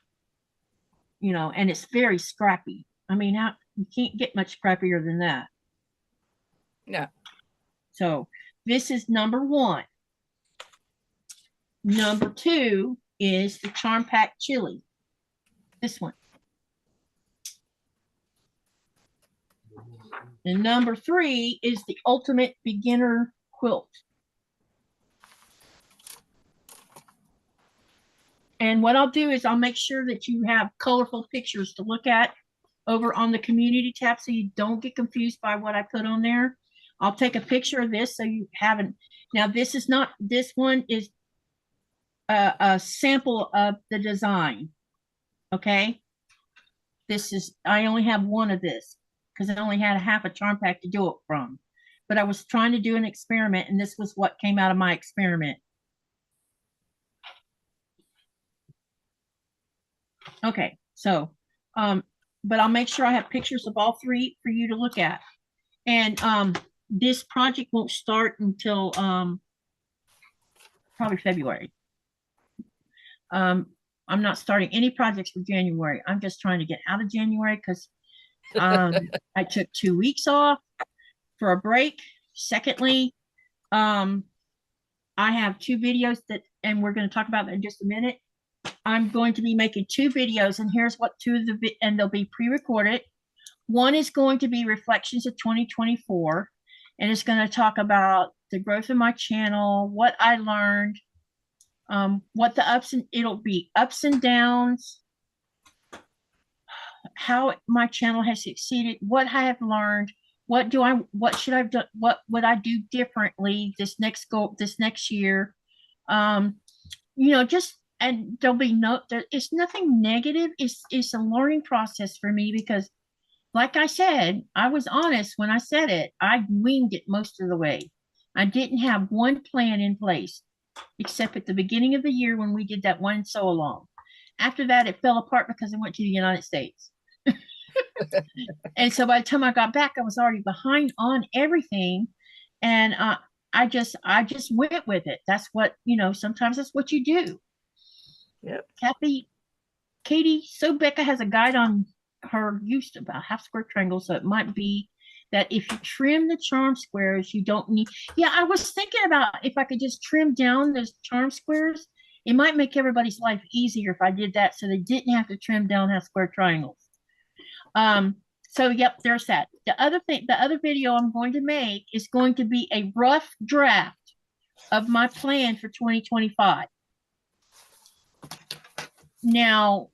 And it's very scrappy. I mean, you can't get much scrappier than that. No. So this is number 1. Number 2 is the charm pack chili. This one. And number 3 is the ultimate beginner quilt. And what I'll do is I'll make sure that you have colorful pictures to look at over on the community tab, so you don't get confused by what I put on there. I'll take a picture of this so you haven't. Now this one is a sample of the design. Okay. I only have one of this because I only had a half a charm pack to do it from. But I was trying to do an experiment, and this was what came out of my experiment. Okay, so, but I'll make sure I have pictures of all 3 for you to look at. And this project won't start until probably February. I'm not starting any projects for January. I'm just trying to get out of January because I took 2 weeks off for a break. Secondly, I have 2 videos and we're going to talk about that in just a minute, I'm going to be making 2 videos, and here's what 2 of the, and they'll be pre-recorded. One is going to be reflections of 2024, and it's going to talk about the growth of my channel, what I learned, what the it'll be ups and downs, how my channel has succeeded, what I have learned, what should I do, what would I do differently this next year, just, and there'll be it's nothing negative. It's a learning process for me because, like I said, I was honest when I said it. I winged it most of the way. I didn't have one plan in place, except at the beginning of the year when we did that one sew along. After that, it fell apart because I went to the United States. And so by the time I got back, I was already behind on everything. And I just went with it. That's what, sometimes that's what you do. Yep. Katie, so Becca has a guide on her use about half square triangles. So it might be that if you trim the charm squares, you don't need. Yeah, I was thinking about if I could just trim down those charm squares. It might make everybody's life easier if I did that, so they didn't have to trim down half square triangles. So yep, there's that. The other video I'm going to make is going to be a rough draft of my plan for 2025. Now,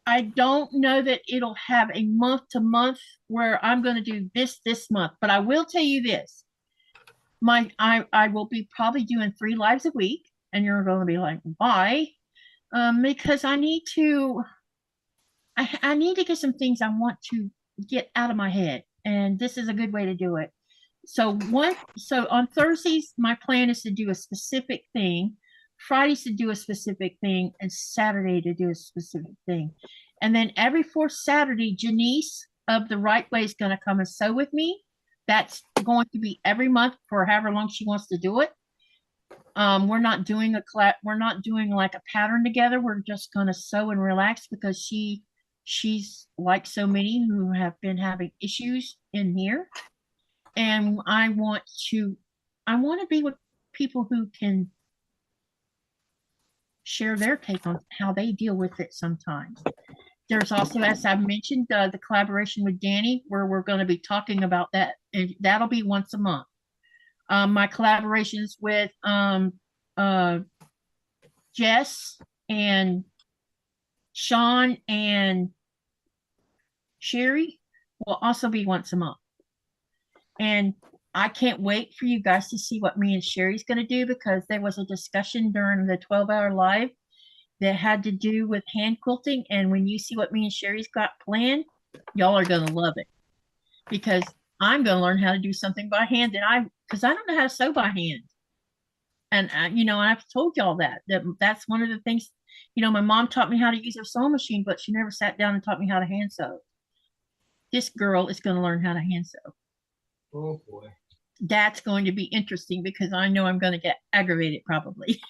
I don't know that it'll have a month to month where I'm going to do this month, but I will tell you this. I will be probably doing 3 lives a week, and you're going to be like, why? Because I need to get some things I want to get out of my head, and this is a good way to do it. So on Thursdays, my plan is to do a specific thing. Fridays to do a specific thing, and Saturday to do a specific thing. And then every 4th Saturday, Janice of the Right Way is going to come and sew with me. That's going to be every month for however long she wants to do it. We're not doing like a pattern together. We're just going to sew and relax because she's like so many who have been having issues in here. And I want to be with people who can share their take on how they deal with it sometimes. There's also, as I mentioned, the collaboration with Danny, where we're going to be talking about that, and that'll be once a month. My collaborations with Jess and Sean and Sherry will also be once a month. And I can't wait for you guys to see what me and Sherry's going to do, because there was a discussion during the 12-hour live that had to do with hand quilting. And when you see what me and Sherry's got planned, y'all are going to love it, because I'm going to learn how to do something by hand because I don't know how to sew by hand. And, I've told y'all that's one of the things, my mom taught me how to use her sewing machine, but she never sat down and taught me how to hand sew. This girl is going to learn how to hand sew. Oh boy. That's going to be interesting, because I know I'm going to get aggravated probably.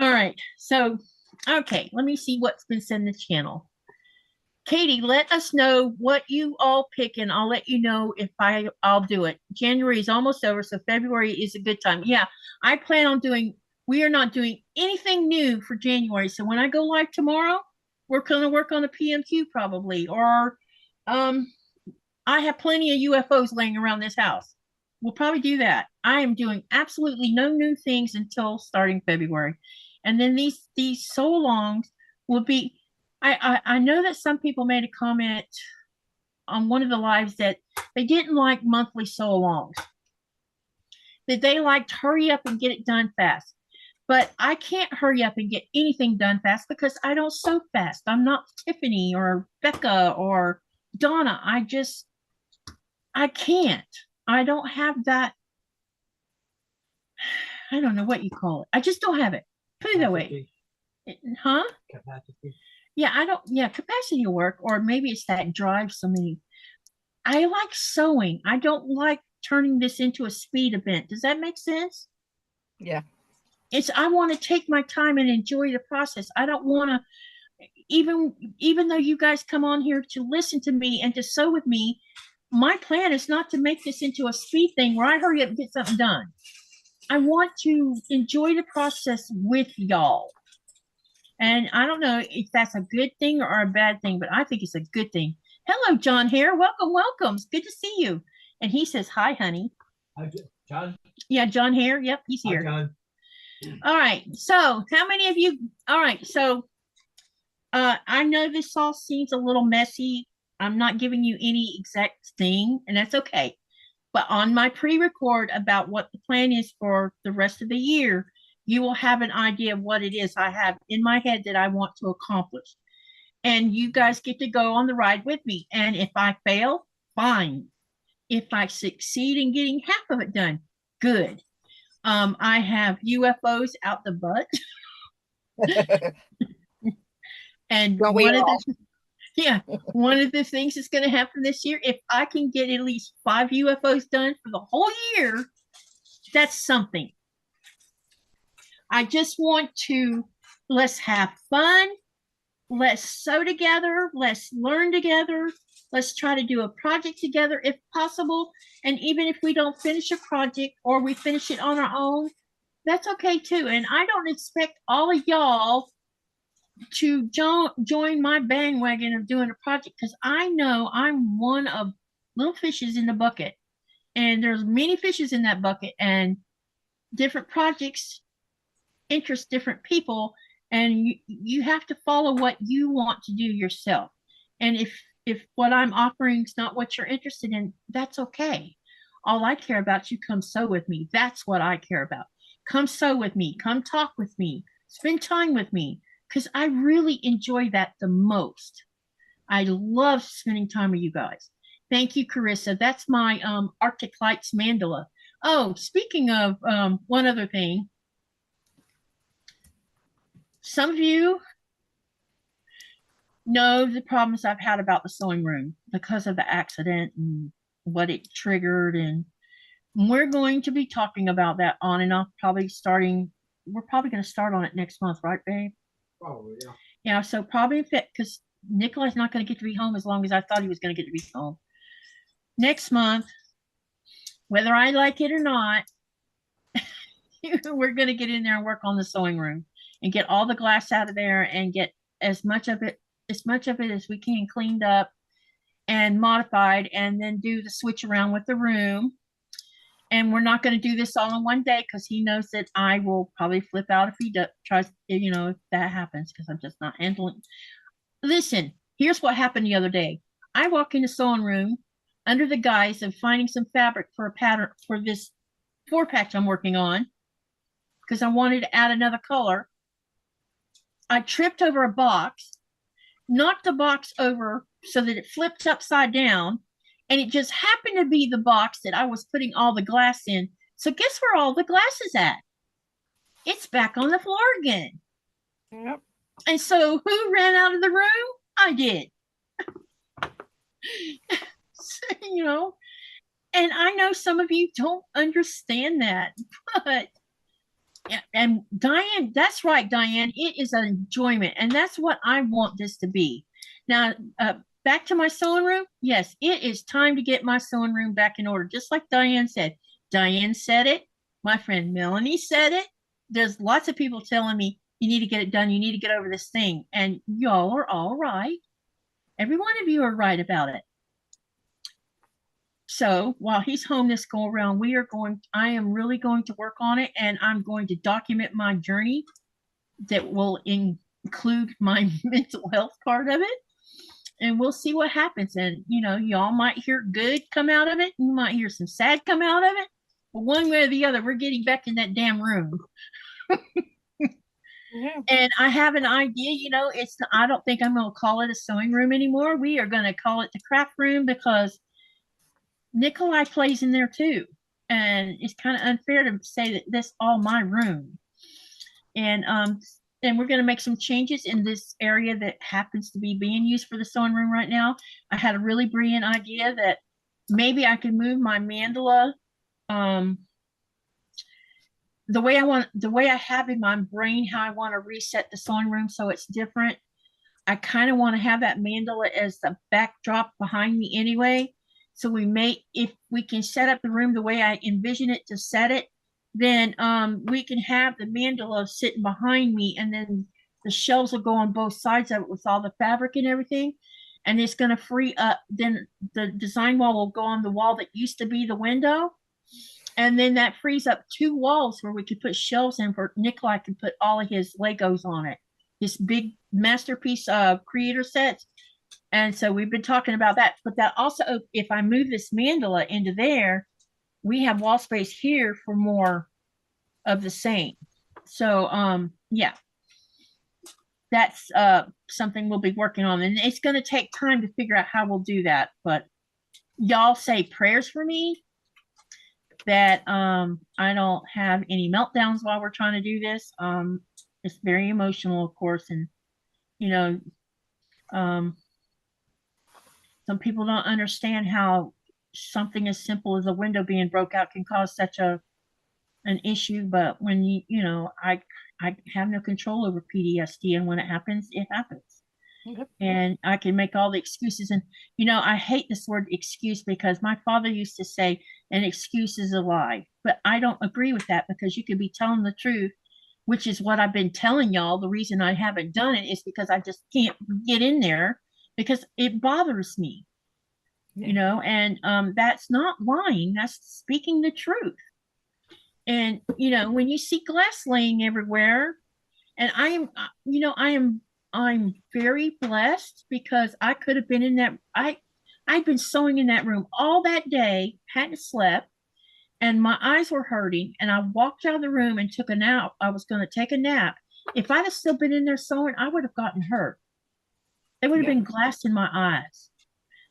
All right. So, okay, let me see what's been sent in the channel. Katie, let us know what you all pick, and I'll let you know if I'll do it. January is almost over, so February is a good time. Yeah, I plan on we are not doing anything new for January. So when I go live tomorrow, we're going to work on a PMQ probably, or I have plenty of UFOs laying around this house. We'll probably do that. I am doing absolutely no new things until starting February. And then these sew-alongs will be, I know that some people made a comment on one of the lives that they didn't like monthly sew-alongs, that they liked hurry up and get it done fast. But I can't hurry up and get anything done fast because I don't sew fast. I'm not Tiffany or Becca or Donna. I can't. I don't have that. I don't know what you call it. I just don't have it. Put it that way. Huh? Capacity. Yeah, capacity will work. Or maybe it's that drive so many. I like sewing. I don't like turning this into a speed event. Does that make sense? Yeah. I want to take my time and enjoy the process. I don't want to, even though you guys come on here to listen to me and to sew with me, my plan is not to make this into a speed thing where I hurry up and get something done. I want to enjoy the process with y'all. And I don't know if that's a good thing or a bad thing, but I think it's a good thing. Hello, John Hare. Welcome, welcome. It's good to see you. And he says, hi, honey. Hi, John. Yeah, John Hare. Yep, he's here. Hi, John. All right. So how many of you? All right. So I know this all seems a little messy. I'm not giving you any exact thing, and that's okay. But on my pre-record about what the plan is for the rest of the year, you will have an idea of what it is I have in my head that I want to accomplish. And you guys get to go on the ride with me. And if I fail, fine. If I succeed in getting half of it done, good. I have UFOs out the butt. And one of the things that's going to happen this year, if I can get at least 5 UFOs done for the whole year, that's something. I just want to, let's have fun. Let's sew together. Let's learn together. Let's try to do a project together if possible. And even if we don't finish a project or we finish it on our own, that's okay too. And I don't expect all of y'all to join my bandwagon of doing a project, because I know I'm one of little fishes in the bucket. And there's many fishes in that bucket, and different projects interest different people, and you have to follow what you want to do yourself. And if what I'm offering is not what you're interested in, that's okay. All I care about is you come sew with me. That's what I care about. Come sew with me. Come talk with me. Spend time with me, because I really enjoy that the most. I love spending time with you guys. Thank you, Carissa. That's my Arctic Lights mandala. Oh, speaking of one other thing, some of you know the problems I've had about the sewing room because of the accident and what it triggered. And we're going to be talking about that on and off, we're probably going to start on it next month, right, babe? Probably, yeah. Yeah, so probably because Nikolaj's not going to get to be home as long as I thought he was going to get to be home. Next month, whether I like it or not, we're going to get in there and work on the sewing room and get all the glass out of there and get as much of it as we can cleaned up and modified, and then do the switch around with the room. And we're not going to do this all in one day, because he knows that I will probably flip out if he tries, if that happens, because I'm just not handling. Listen, here's what happened the other day. I walk in the sewing room under the guise of finding some fabric for a pattern for this 4-patch I'm working on, because I wanted to add another color. I tripped over a box, knocked the box over so that it flipped upside down, and it just happened to be the box that I was putting all the glass in. So guess where all the glass is at? It's back on the floor again. Yep. And so who ran out of the room? I did. So, and I know some of you don't understand that, but and Diane, that's right, Diane, it is an enjoyment, and that's what I want this to be. Now, back to my sewing room. Yes, it is time to get my sewing room back in order, just like Diane said. Diane said it. My friend Melanie said it. There's lots of people telling me, you need to get it done. You need to get over this thing. And y'all are all right. Every one of you are right about it. So while he's home this go around, I am really going to work on it, and I'm going to document my journey that will include my mental health part of it. And we'll see what happens. And, y'all might hear good come out of it. You might hear some sad come out of it. But one way or the other, we're getting back in that damn room. Yeah. And I have an idea, I don't think I'm going to call it a sewing room anymore. We are going to call it the craft room, because Nikolaj plays in there too. And it's kind of unfair to say that that's all my room. And we're going to make some changes in this area that happens to be being used for the sewing room right now. I had a really brilliant idea that maybe I could move my mandala the way I have in my brain, how I want to reset the sewing room so it's different. I kind of want to have that mandala as the backdrop behind me anyway. So if we can set up the room the way I envision it to set it, then we can have the mandala sitting behind me, and then the shelves will go on both sides of it with all the fabric and everything. And it's going to free up. Then the design wall will go on the wall that used to be the window. And then that frees up 2 walls where we could put shelves in for Nikolaj can put all of his Legos on it. His big masterpiece creator sets. And so we've been talking about that. But that also, if I move this mandala into there, we have wall space here for more of the same. So yeah, that's something we'll be working on, and it's going to take time to figure out how we'll do that. But y'all say prayers for me that I don't have any meltdowns while we're trying to do this. It's very emotional, of course, and you know, some people don't understand how something as simple as a window being broke out can cause such an issue. But when you know, I have no control over PTSD, and when it happens, it happens. Yep. And I can make all the excuses. And, you know, I hate this word excuse because my father used to say an excuse is a lie. But I don't agree with that, because you could be telling the truth, which is what I've been telling y'all. The reason I haven't done it is because I just can't get in there because it bothers me, you know, and that's not lying. That's speaking the truth. And, you know, when you see glass laying everywhere, and I am, you know, I'm very blessed because I could have been in that. I'd been sewing in that room all that day, hadn't slept, and my eyes were hurting. And I walked out of the room and took a nap. I was going to take a nap. If I'd have still been in there sewing, I would have gotten hurt. There would have been glass in my eyes.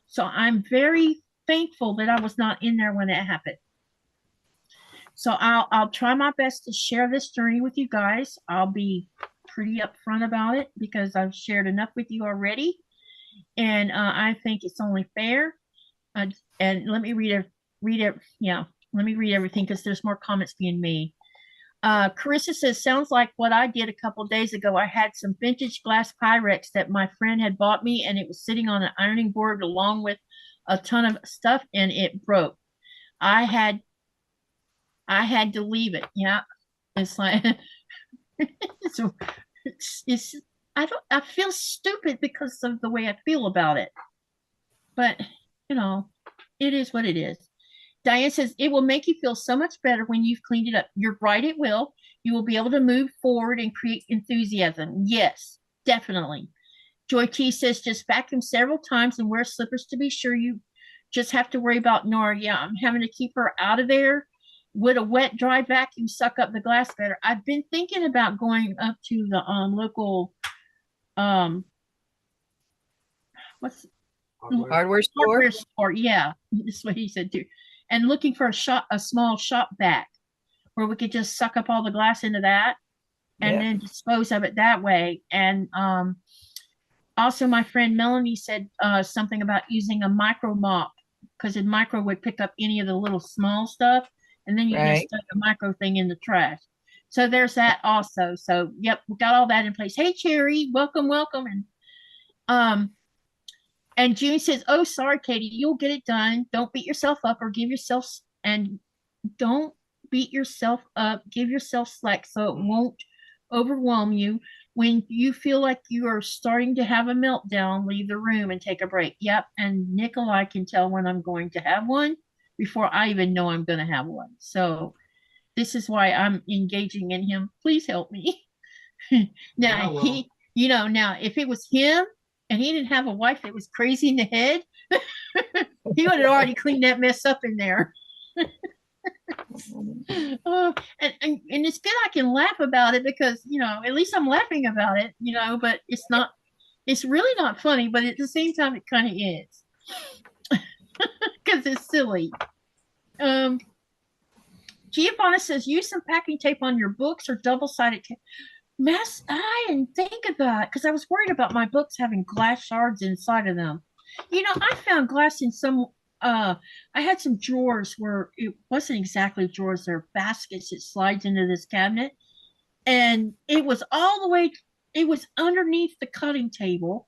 So I'm very thankful that I was not in there when it happened. So I'll try my best to share this journey with you guys. I'll be pretty upfront about it because I've shared enough with you already, and I think it's only fair. And let me read it. Yeah, let me read everything because there's more comments being made. Carissa says, sounds like what I did a couple of days ago. I had some vintage glass Pyrex that my friend had bought me, and it was sitting on an ironing board along with a ton of stuff, and it broke. I had to leave it. Yeah, it's like it's I feel stupid because of the way I feel about it, but you know, it is what it is. Diane says it will make you feel so much better when you've cleaned it up. You're right, it will. You will be able to move forward and create enthusiasm. Yes, definitely. Joy T says just vacuum several times and wear slippers to be sure. You just have to worry about Nora. Yeah, I'm having to keep her out of there. Would a wet, dry vacuum suck up the glass better? I've been thinking about going up to the local, what's hardware store? Hardware store, yeah, that's what he said too. And looking for a small shop vac where we could just suck up all the glass into that and then dispose of it that way. And also my friend Melanie said something about using a micro mop, because a micro would pick up any of the little small stuff, and then you just stuck a micro thing in the trash. So there's that also. So yep, we got all that in place. Hey Cherry, welcome. And June says, oh, sorry, Katie, you'll get it done. Don't beat yourself up or give yourself, and don't beat yourself up. Give yourself slack so it won't overwhelm you. When you feel like you are starting to have a meltdown, leave the room and take a break. Yep. And Nikolaj can tell when I'm going to have one before I even know I'm going to have one. So this is why I'm engaging in him. Please help me. Now, now if it was him, and he didn't have a wife that was crazy in the head, he would have already cleaned that mess up in there. And it's good I can laugh about it because, you know, at least I'm laughing about it, you know, but it's really not funny, but at the same time, it kind of is because it's silly. Giovanna says, use some packing tape on your books or double-sided tape. Mess, I didn't think of that because I was worried about my books having glass shards inside of them. You know, I found glass in some, I had some drawers where it wasn't exactly drawers, they're baskets that slides into this cabinet. And it was all the way, it was underneath the cutting table.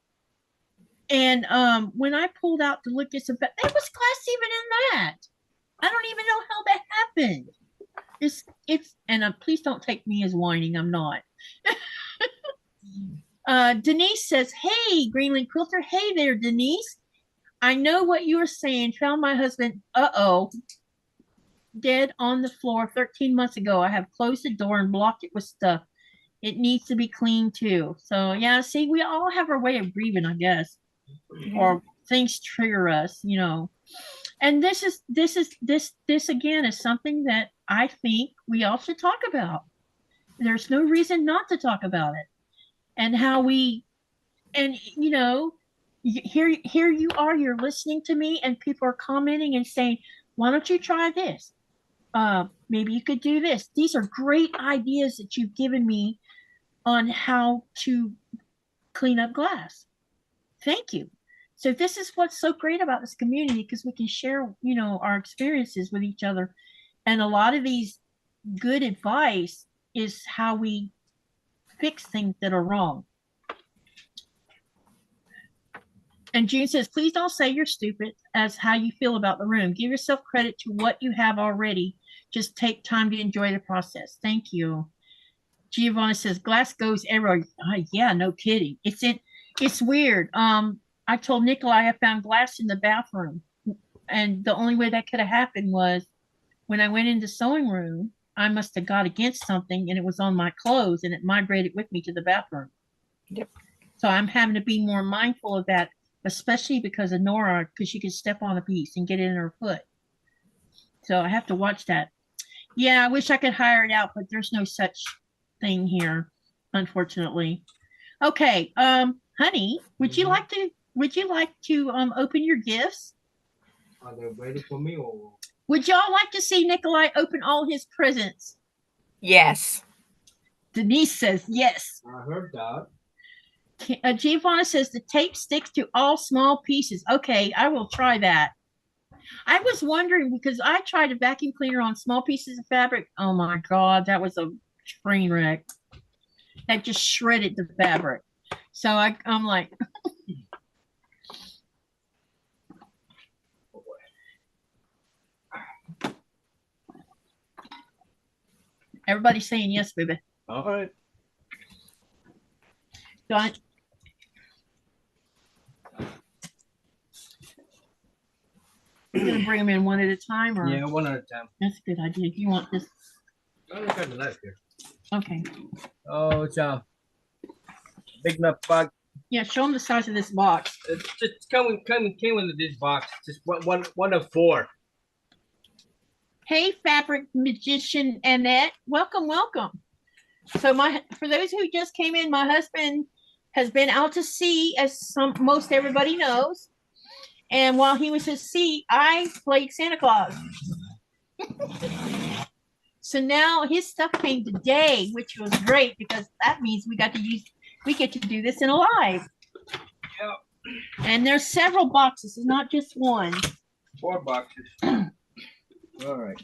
And when I pulled out to look at some, there was glass even in that. I don't even know how that happened. and please don't take me as whining. I'm not. Denise says, "Hey, Greenland Quilter. Hey there, Denise. I know what you were saying. Found my husband. Dead on the floor 13 months ago. I have closed the door and blocked it with stuff. It needs to be cleaned too." So yeah, see, we all have our way of grieving, I guess, or things trigger us, you know. And this again is something that I think we all should talk about. There's no reason not to talk about it. And how we, and you know, here you are, you're listening to me, and people are commenting and saying, "Why don't you try this? Maybe you could do this." These are great ideas that you've given me on how to clean up glass. Thank you. So this is what's so great about this community, because we can share, you know, our experiences with each other. And a lot of these good advice is how we fix things that are wrong. And June says, "Please don't say you're stupid as how you feel about the room. Give yourself credit to what you have already. Just take time to enjoy the process." Thank you. Giovanna says, "Glass goes everywhere." Yeah, no kidding. It's weird. I told Nikolaj I found glass in the bathroom, and the only way that could have happened was when I went into sewing room. I must have got against something, and it was on my clothes, and it migrated with me to the bathroom. Yep. So I'm having to be more mindful of that, especially because of Nora, because she could step on a piece and get it in her foot. So I have to watch that. Yeah, I wish I could hire it out, but there's no such thing here, unfortunately. Okay, honey, would you like to open your gifts? Are they ready for me, or Would y'all like to see Nikolaj open all his presents? Yes. Denise says yes. I heard that. Giovanna says the tape sticks to all small pieces. Okay, I will try that. I was wondering, because I tried a vacuum cleaner on small pieces of fabric. Oh my God, that was a train wreck. That just shredded the fabric. So I'm like, everybody's saying yes, baby. All right. Don't. You're gonna bring them in one at a time, or Yeah, one at a time. that's a good idea. If you want this, I don't have the knife here. okay. Oh, it's a big enough box. Yeah, show them the size of this box. It's just came into this box. Just one of four. Hey, fabric magician Annette, welcome, welcome. So for those who just came in, my husband has been out to sea, as most everybody knows. And while he was at sea, I played Santa Claus. So now his stuff came today, which was great, because that means we get to do this in a live. Yep. And there's several boxes, it's not just one. 4 boxes. All right.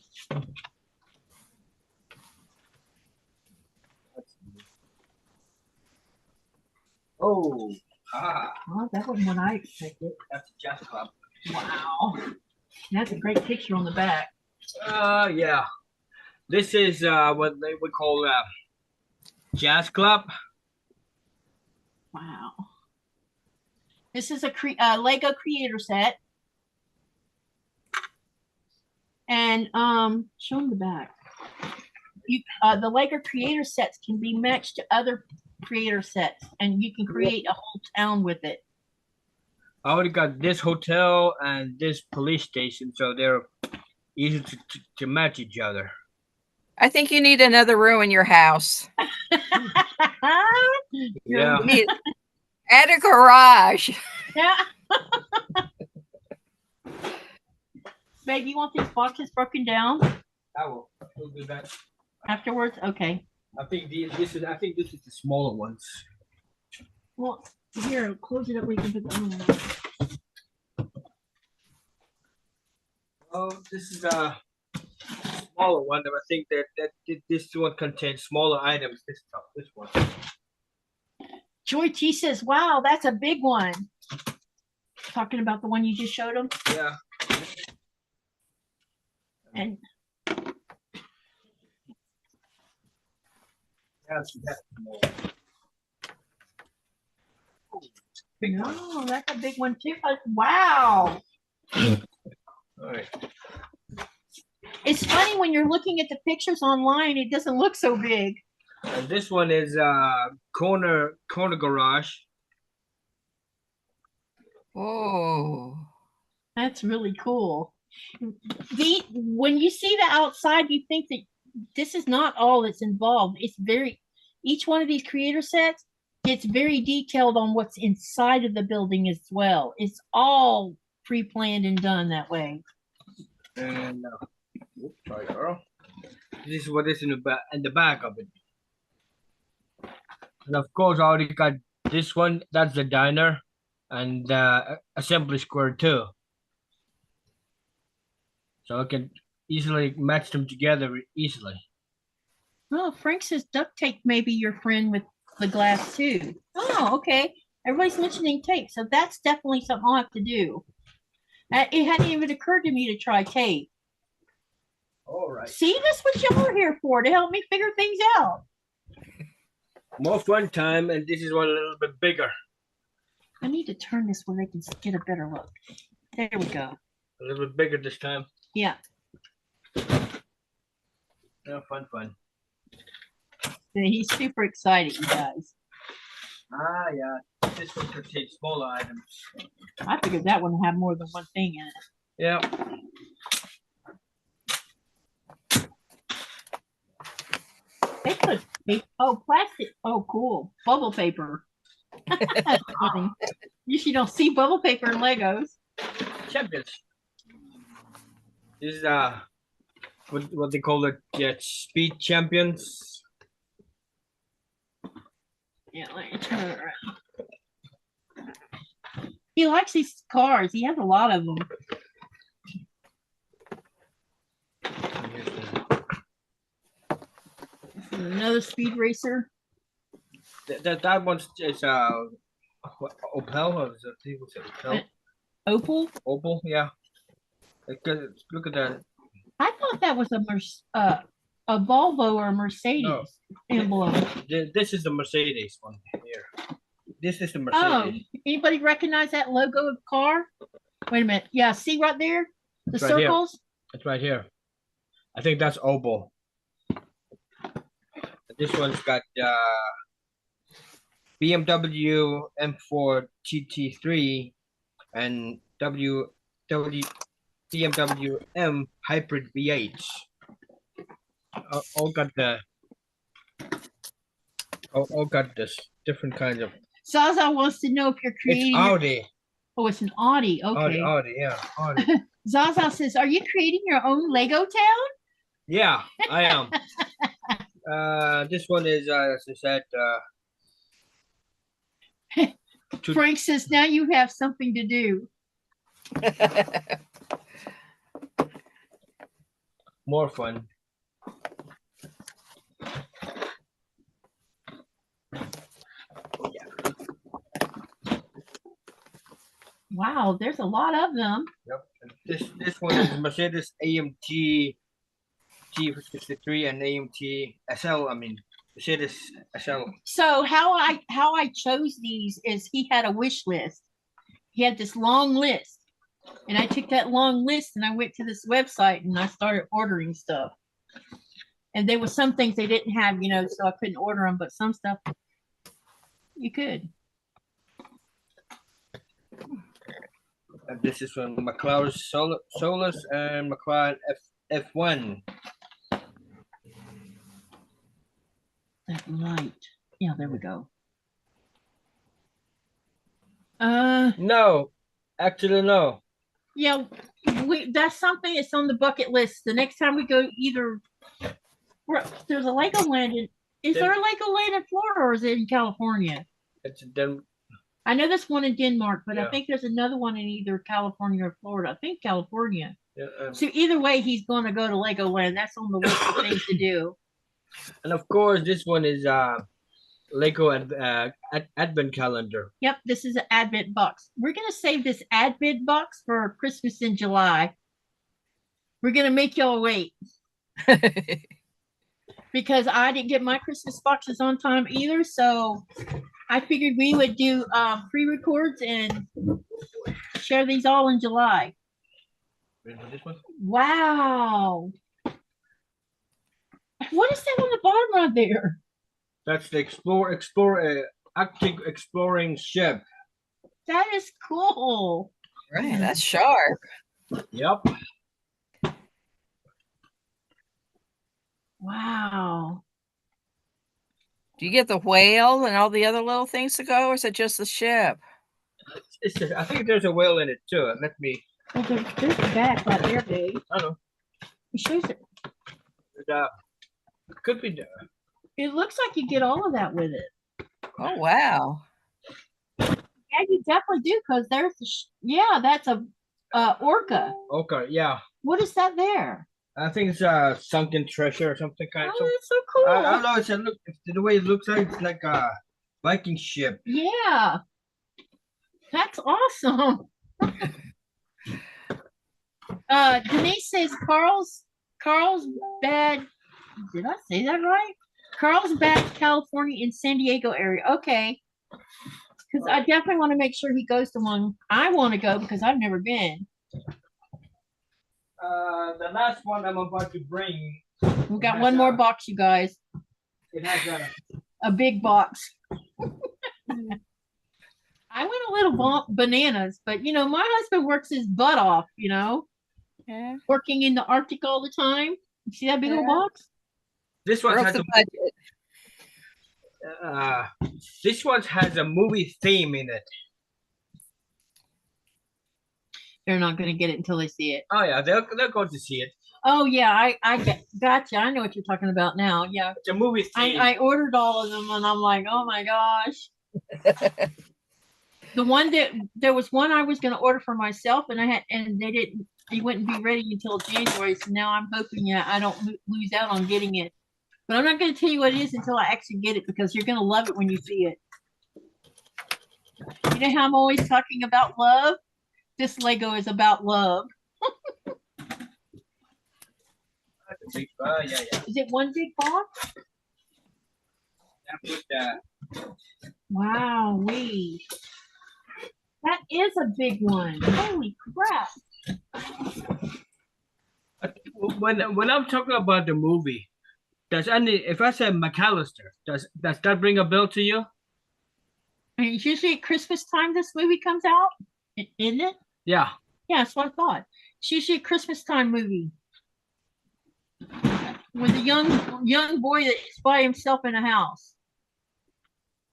Oh, Oh, that wasn't what I expected. that's a jazz club. Wow. That's a great picture on the back. Yeah. This is what they would call jazz club. Wow. This is a Lego creator set. And show them the back. The Lego creator sets can be matched to other creator sets, and you can create a whole town with it. I already got this hotel and this police station, so they're easy to match each other. I think you need another room in your house. Yeah. Add a garage. Yeah. Babe, you want these boxes broken down? We'll do that Afterwards? Okay. I think this is the smaller ones. Well, here, close it up. We can put the other one. Oh, this is a smaller one. I think that this one contains smaller items. This one. Joy T says, "Wow, that's a big one." Talking about the one you just showed them. Yeah. And That's more. Big one. Oh, that's a big one too. Wow. All right. It's funny when you're looking at the pictures online, it doesn't look so big. And this one is corner garage. Oh. That's really cool. When you see the outside, you think that this is not all that's involved. It's each one of these creator sets, it's very detailed on what's inside of the building as well. It's all pre-planned and done that way. And sorry, Earl. This is what is in the back of it. And of course, I already got this one. That's the diner, and assembly square too. So I can easily match them together easily. Oh, Frank says duct tape may be your friend with the glass too. Oh, okay. Everybody's mentioning tape, so that's definitely something I'll have to do. It hadn't even occurred to me to try tape. All right. See, that's what y'all are here for, to help me figure things out. More fun time, and this is one a little bit bigger. I need to turn this where they can get a better look. There we go. A little bit bigger this time. Yeah. Yeah, fun. He's super excited, you guys. Ah, yeah. This one contains smaller items. I figured that one would have more than one thing in it. Yeah. They could be, oh, plastic. Oh, cool. Bubble paper. That's funny. Usually don't see bubble paper in Legos. Check this. This is what they call it, speed champions. Yeah, let me turn it around. He likes these cars. He has a lot of them. Another speed racer. That one's is Opel, or is it Opel? Opal? Opal, yeah. Look at that. I thought that was a Volvo or a Mercedes emblem. This is the Mercedes one here. This is the Oh, Mercedes. anybody recognize that logo of the car? Wait a minute. Yeah, see right there? The It's right here. circles? It's right here. I think that's Opel. This one's got BMW M4 GT3 and BMW M Hybrid V8. All got this different kinds of. Zaza wants to know if you're creating. It's Audi. Oh, it's an Audi. Okay. Audi, yeah. Audi. Zaza says, "Are you creating your own Lego town?" Yeah, I am. This one is, as I said, Frank says, "Now you have something to do." More fun. Wow, there's a lot of them. Yep. This one is Mercedes AMG G63 and AMG SL. I mean Mercedes SL. So how I chose these is he had a wish list. He had this long list, and I took that long list and I went to this website and I started ordering stuff. And there were some things they didn't have, so I couldn't order them, but some stuff you could. And this is from McLaren Solus and McLaren F1. That light. Yeah, there we go. No, actually no. Yeah, that's something that's on the bucket list. The next time we go, there's a Legoland. Is there a Legoland in Florida or is it in California? It's in I know there's one in Denmark, but yeah. I think there's another one in either California or Florida. I think California. Yeah, so either way, he's going to go to Legoland. That's on the list of things to do. And of course, this one is Lego Advent Calendar. Yep, this is an Advent box. We're going to save this Advent box for Christmas in July. We're going to make y'all wait. because I didn't get my Christmas boxes on time either. So I figured we would do pre-records and share these all in July. Ready for this one? Wow. What is that on the bottom right there? That's the Arctic exploring ship. That is cool. Right, that's sharp. Yep. Wow. Do you get the whale and all the other little things to go, or is it just the ship? It's just, I think there's a whale in it too. Let me. Well, there's the back right there, babe. I don't know. It shows it. Could be there. It looks like you get all of that with it. Oh, wow. Yeah, you definitely do, because there's the yeah, that's a orca. Okay, yeah. What is that there? I think it's a sunken treasure or something kind Oh, of. that's so cool. I don't know. It's a look. The way it looks like, it's like a Viking ship. Yeah, that's awesome. Denise says Carlsbad. Did I say that right? Carlsbad, California, in San Diego area. Okay, because I definitely want to make sure he goes to one. I want to go because I've never been. The last one I'm about to bring. We got one more box, you guys. It has a big box. I went a little bananas, but you know, my husband works his butt off, you know, working in the Arctic all the time. You see that big old box? This one has this one has a movie theme in it. They're not going to get it until they see it. Oh yeah, they're going to see it. Oh yeah, I gotcha. I know what you're talking about now. Yeah, it's a movie theme. I ordered all of them, and I'm like, oh my gosh. The one that there was one I was going to order for myself, and they wouldn't be ready until January. So now I'm hoping I don't lose out on getting it. But I'm not going to tell you what it is until I actually get it, because you're going to love it when you see it. You know how I'm always talking about love? This Lego is about love. Yeah. Is it one big box? Wow, that is a big one. Holy crap. When I'm talking about the movie, if I say McAllister, does that ring a bell to you? I mean, it's usually at Christmas time this movie comes out, isn't it? Yeah. Yeah, that's what I thought. It's usually a Christmas time movie with a young boy that's by himself in a house.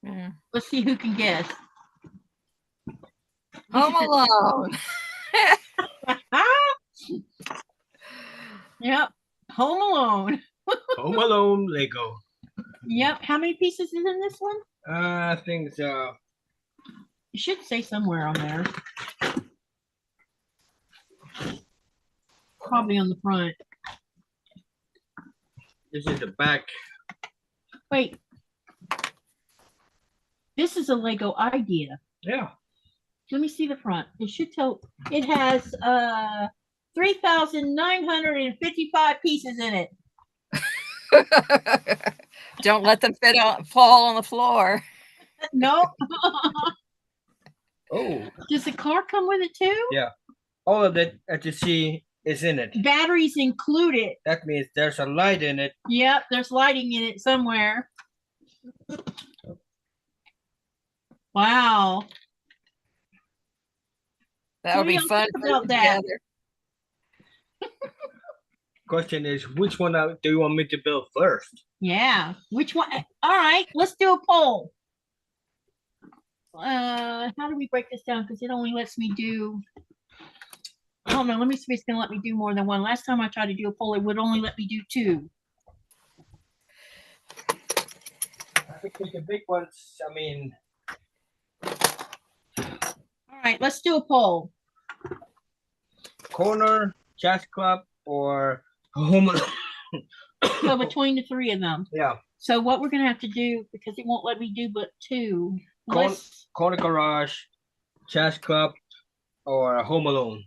Mm. Let's see who can guess. Home Alone. Yep, Home Alone. Home Alone Lego. Yep. How many pieces is in this one? I think so. It should say somewhere on there. Probably on the front. This is the back. Wait. This is a Lego idea. Yeah. Let me see the front. It should tell. It has 3,955 pieces in it. Don't let them fall on the floor. Nope. Oh. Does the car come with it too? Yeah. All of it that you see is in it. Batteries included. That means there's a light in it. Yep, there's lighting in it somewhere. Wow. That would be fun about that. Question is, which one do you want me to build first? Yeah. Which one? All right, let's do a poll. How do we break this down? Because it only lets me do. I don't know. Let me see if it's going to let me do more than one. Last time I tried to do a poll, it would only let me do 2. I think the big ones, I mean. All right, let's do a poll. Corner, chess club, or home. So between the 3 of them. Yeah. So what we're going to have to do, because it won't let me do but 2. Corner garage, chess club, or Home Alone.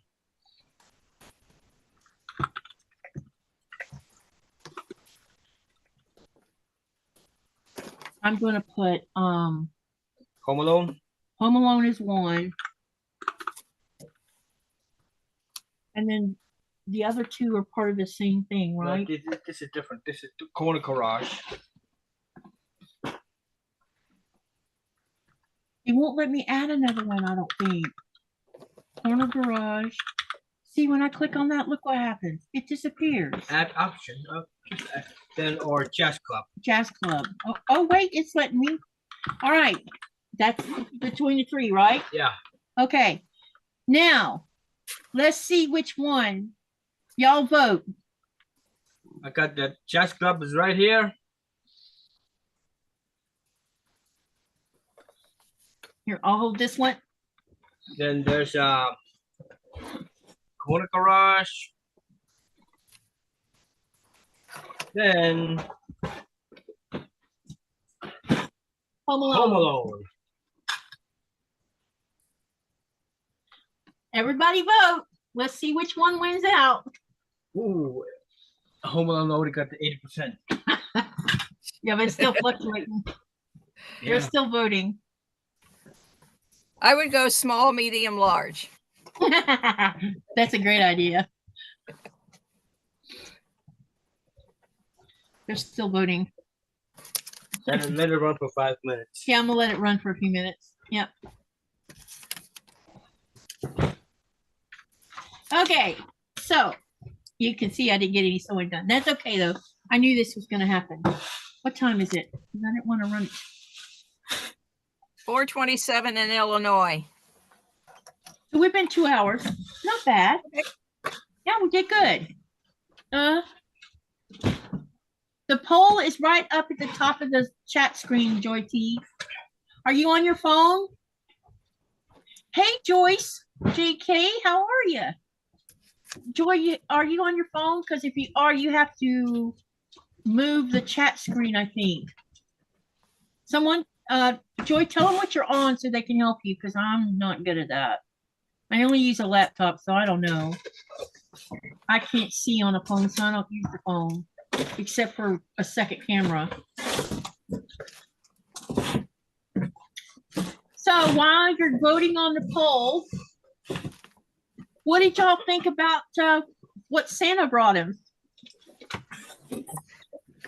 I'm going to put Home Alone. Home Alone is one. And then the other two are part of the same thing, right? This is different. This is the Corner Garage. It won't let me add another one, I don't think. Corner Garage. See, when I click on that, look what happens. It disappears. Add option. Then or Jazz Club. Jazz Club. Oh, wait, it's letting me. All right. That's between the three, right? Yeah. Okay. Now, let's see which one. Y'all vote. I got the Jazz Club is right here. Here, I'll hold this one. Then there's Corner Garage. Then Home Alone. Home Alone. Everybody vote. Let's see which one wins out. Ooh, Home Alone already got the 80%. Yeah, but it's still fluctuating. Yeah. They're still voting. I would go small, medium, large. That's a great idea. They're still voting. Let it run for 5 minutes. Yeah, I'm gonna let it run for a few minutes. Yep. Okay, so you can see I didn't get any sewing done. That's okay though. I knew this was gonna happen. What time is it? I didn't want to run. 4:27 in Illinois. So we've been 2 hours. Not bad. Yeah, we did good. The poll is right up at the top of the chat screen, Joy T. Are you on your phone? Hey, Joyce, JK, how are you? Joy, are you on your phone? Because if you are, you have to move the chat screen, I think. Someone, Joy, tell them what you're on so they can help you, because I'm not good at that. I only use a laptop, so I don't know. I can't see on a phone, so I don't use the phone, except for a second camera. So while you're voting on the poll, what did y'all think about what Santa brought him?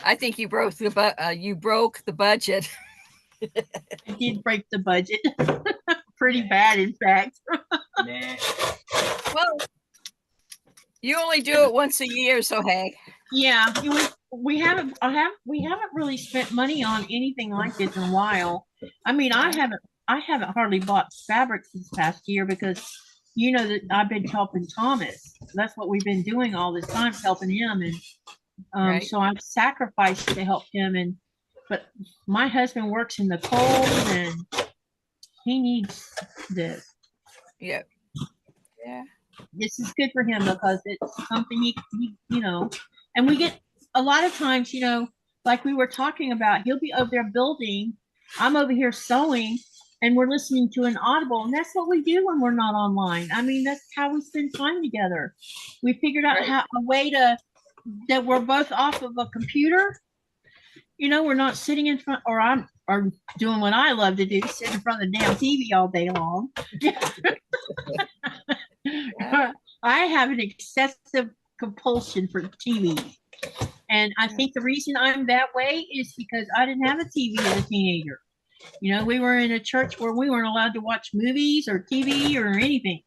I think you broke the budget. I did break the budget. Pretty bad, in fact. Nah. Well, you only do it once a year, so hey. Yeah, we haven't really spent money on anything like this in a while. I mean, I haven't hardly bought fabrics this past year because you know that I've been helping Thomas. That's what we've been doing all this time, helping him, and Right. so I've sacrificed to help him. But my husband works in the cold, and he needs this. Yeah. Yeah. This is good for him because it's something he you know, and we get a lot of times, you know, like we were talking about, he'll be over there building, I'm over here sewing, and we're listening to an Audible, and that's what we do when we're not online. I mean, that's how we spend time together. We figured out Right. a way that we're both off of a computer. You know, we're not sitting in front, or doing what I love to do, sit in front of the damn TV all day long. I have an excessive compulsion for TV. And I think the reason I'm that way is because I didn't have a TV as a teenager. You know, we were in a church where we weren't allowed to watch movies or TV or anything.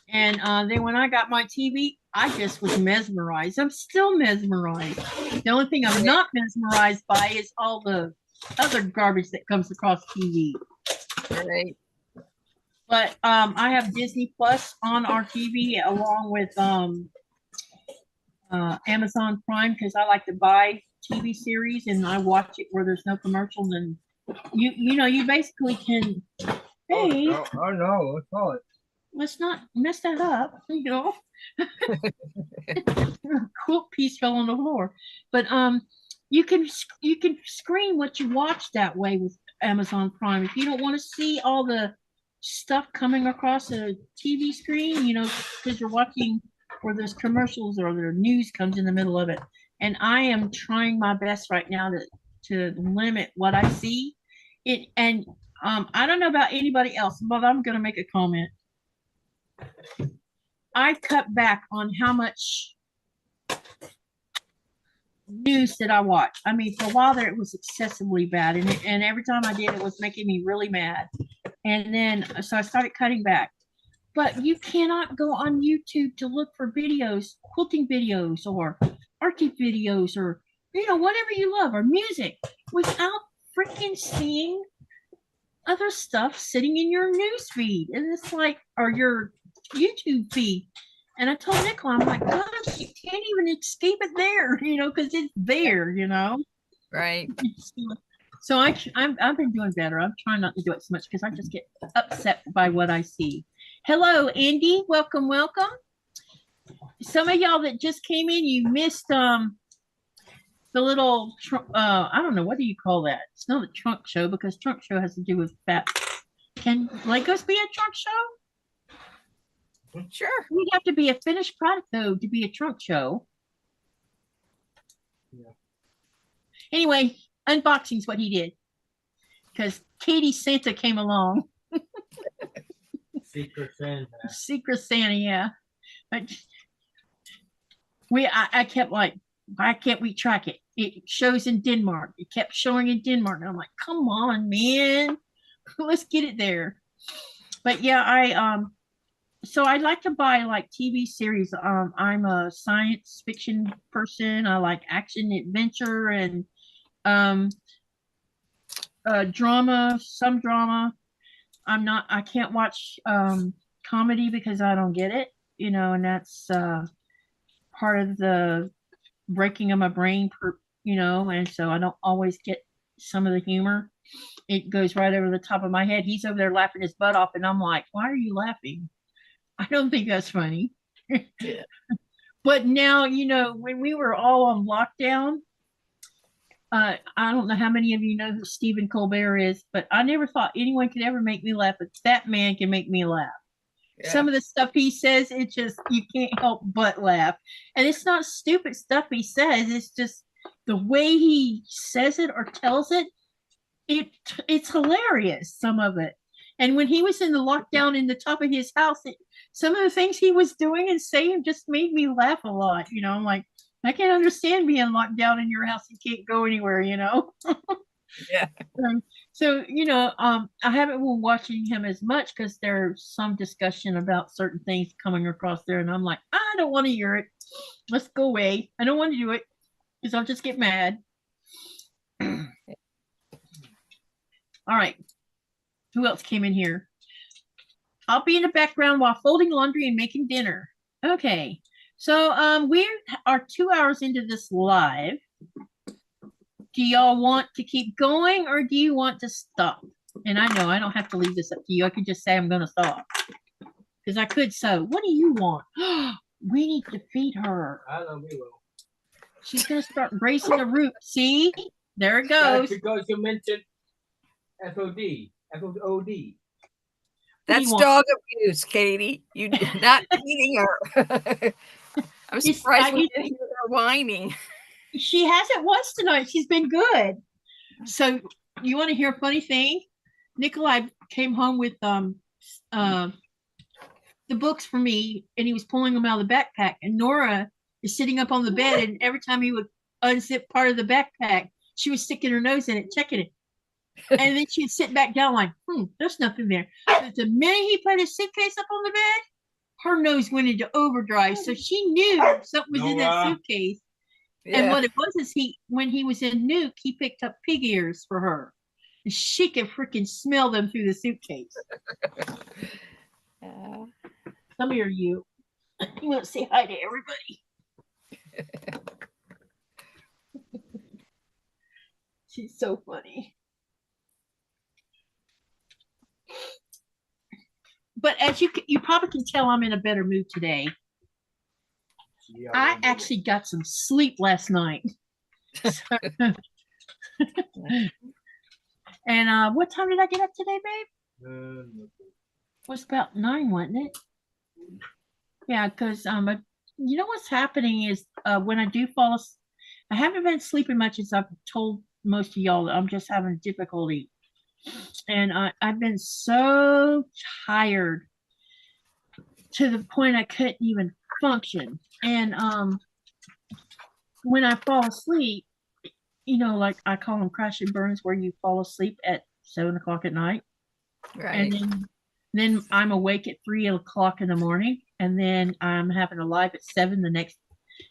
And then when I got my TV, I just was mesmerized. I'm still mesmerized. The only thing I'm not mesmerized by is all the other garbage that comes across TV. Right. But I have Disney Plus on our TV along with Amazon Prime because I like to buy TV series and I watch it where there's no commercials, and you know, you basically can. Hey, Oh no, let's call it. Let's not mess that up, you know. Cool piece fell on the floor, but you can screen what you watch that way with Amazon Prime. If you don't want to see all the stuff coming across a TV screen, you know, because you're watching where there's commercials or the news comes in the middle of it. And I am trying my best right now to to limit what I see. And I don't know about anybody else, but I'm going to make a comment. I cut back on how much news that I watch. I mean, for a while there, it was excessively bad, and every time I did, it was making me really mad. And then, so I started cutting back. But you cannot go on YouTube to look for videos, quilting videos, or arty videos, or whatever you love, or music, without freaking seeing other stuff sitting in your news feed, and it's like, or your YouTube feed. And I told Nikolaj, I'm like, gosh, you can't even escape it there, because it's there, Right. So I've been doing better. I'm trying not to do it so much because I just get upset by what I see. Hello, Andy. Welcome, welcome. Some of y'all that just came in, you missed the little I don't know, what do you call that? It's not a trunk show because trunk show has to do with fat. Can Legos be a trunk show? Sure. We'd have to be a finished product though to be a trunk show. Yeah. Anyway, unboxing's what he did because Katie Santa came along. Secret Santa. Secret Santa, yeah. But I kept like, why can't we track it? It shows in Denmark. It kept showing in Denmark. And I'm like, come on, man. Let's get it there. But yeah, so I like to buy like TV series. I'm a science fiction person. I like action, adventure, and drama, some drama. I can't watch comedy because I don't get it, and that's part of the breaking of my brain, and so I don't always get some of the humor. It goes right over the top of my head. He's over there laughing his butt off, and I'm like, why are you laughing? I don't think that's funny. Yeah. But now, when we were all on lockdown, I don't know how many of you know who Stephen Colbert is, but I never thought anyone could ever make me laugh, but that man can make me laugh. Yeah. Some of the stuff he says, it just, you can't help but laugh. And it's not stupid stuff he says, it's just the way he says it or tells it, it's hilarious, some of it. And when he was in the lockdown in the top of his house, some of the things he was doing and saying just made me laugh a lot. I'm like, I can't understand being locked down in your house and can't go anywhere, Yeah. So, I haven't been watching him as much because there's some discussion about certain things coming across there. And I'm like, I don't want to hear it. Let's go away. I don't want to do it because I'll just get mad. All right. Who else came in here? I'll be in the background while folding laundry and making dinner. Okay. So we are 2 hours into this live. Do y'all want to keep going or do you want to stop? And I know I don't have to leave this up to you. I could just say I'm going to stop. Because I could so. What do you want? We need to feed her. I know we will. She's going to start bracing the root. See? There it goes. That's because you mentioned FOD. FOD. That's dog abuse, Katie. You're not feeding her. I'm surprised we didn't hear her whining. She hasn't once tonight. She's been good. So you want to hear a funny thing? Nikolaj came home with the books for me, and he was pulling them out of the backpack. And Nora is sitting up on the bed, and every time he would unzip part of the backpack, she was sticking her nose in it, checking it. And then she'd sit back down like, there's nothing there. But the minute he put his suitcase up on the bed, her nose went into overdrive. So she knew something was in that suitcase. Yeah. And what it was is when he was in Nuke, he picked up pig ears for her. And she could freaking smell them through the suitcase. Come here, you. You want to say hi to everybody. She's so funny. But as you probably can tell, I'm in a better mood today. Yeah, I actually got some sleep last night. And what time did I get up today, babe? It was about 9, wasn't it? Yeah, because you know what's happening is when I do fall asleep, I haven't been sleeping much, as I've told most of y'all. I'm just having difficulty. And I've been so tired to the point I couldn't even function. And when I fall asleep, you know, like I call them crash and burns, where you fall asleep at 7 o'clock at night. Right. And then I'm awake at 3 o'clock in the morning. And then I'm having a live at 7 the next.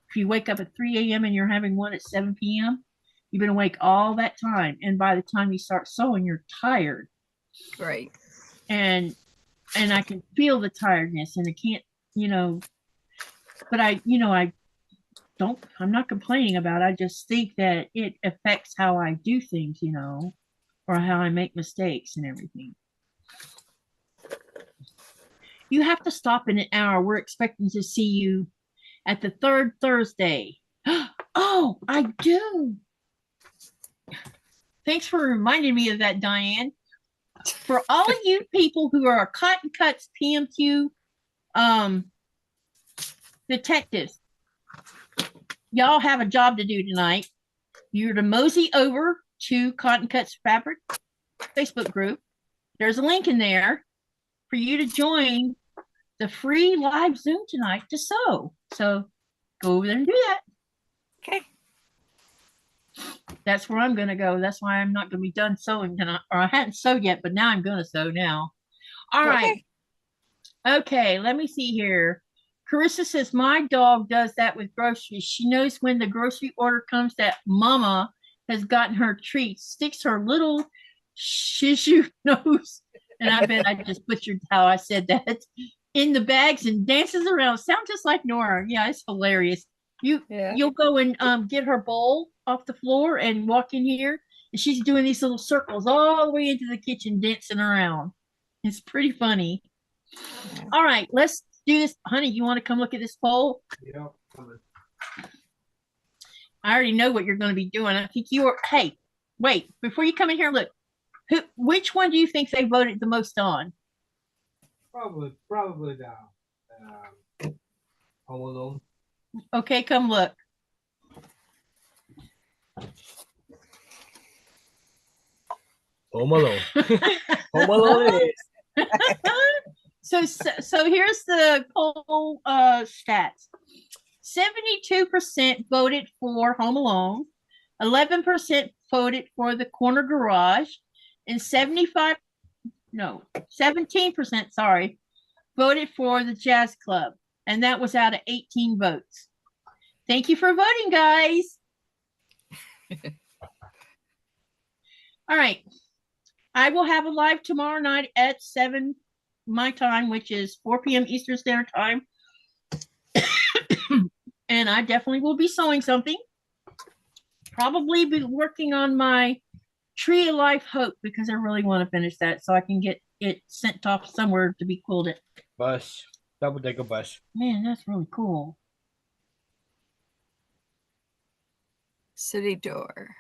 If you wake up at 3 a.m. and you're having one at 7 p.m., you've been awake all that time. And by the time you start sewing, you're tired. Right. And I can feel the tiredness, and I can't, you know, but I'm not complaining about it. I just think that it affects how I do things, you know, or how I make mistakes and everything. You have to stop in an hour. We're expecting to see you at the third Thursday. Oh, I do. Thanks for reminding me of that, Diane. For all of you people who are Cotton Cuts PMQ detectives, y'all have a job to do tonight. You're to mosey over to Cotton Cuts Fabric Facebook group. There's a link in there for you to join the free live Zoom tonight to sew. So go over there and do that. Okay. That's where I'm going to go. That's why I'm not going to be done sewing tonight. Or I hadn't sewed yet, but now I'm going to sew now. All right. Okay, let me see here. Carissa says, my dog does that with groceries. She knows when the grocery order comes that Mama has gotten her treats, sticks her little shishu nose, and I bet I just butchered how I said that, in the bags and dances around. Sounds just like Nora. Yeah, it's hilarious. You'll go and get her bowl off the floor and walk in here, and she's doing these little circles all the way into the kitchen, dancing around. It's pretty funny. All right, let's do this. Honey, you want to come look at this poll? Yeah. I already know what you're going to be doing. I think you are. Hey, wait, before you come in here, look. Which one do you think they voted the most on? Probably the Home Alone. Okay, come look. Home Alone. Home Alone it is. So here's the poll stats. 72% voted for Home Alone, 11% voted for the Corner Garage, and 17%, voted for the Jazz Club. And that was out of 18 votes. Thank you for voting, guys. All right. I will have a live tomorrow night at 7 my time, which is 4 p.m. Eastern Standard Time. And I definitely will be sewing something. Probably be working on my Tree of Life Hope, because I really want to finish that so I can get it sent off somewhere to be quilted. Bus. That would take a bus. Man, that's really cool. City door.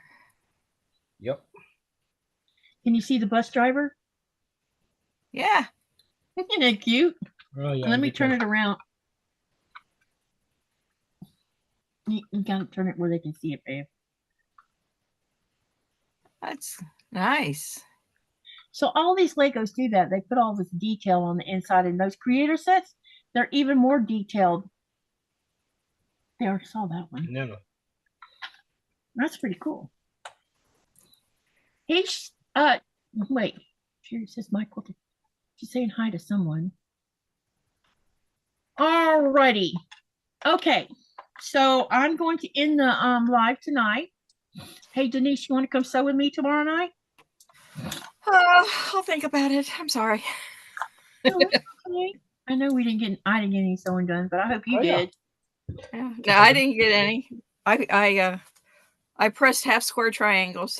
Yep. Can you see the bus driver? Yeah. Isn't that cute? Oh, yeah, Let me turn it around. You gotta turn it where they can see it, babe. That's nice. So all these Legos do that. They put all this detail on the inside, and those creator sets, they're even more detailed. They already saw that one. No. That's pretty cool. Hey, wait. Here it says Michael. She's saying hi to someone. All righty. Okay. So I'm going to end the live tonight. Hey, Denise, you want to come sew with me tomorrow night? I'll think about it. I'm sorry. Okay. I know I didn't get any sewing done, but I hope you did. Yeah. No, I didn't get any. I pressed half square triangles.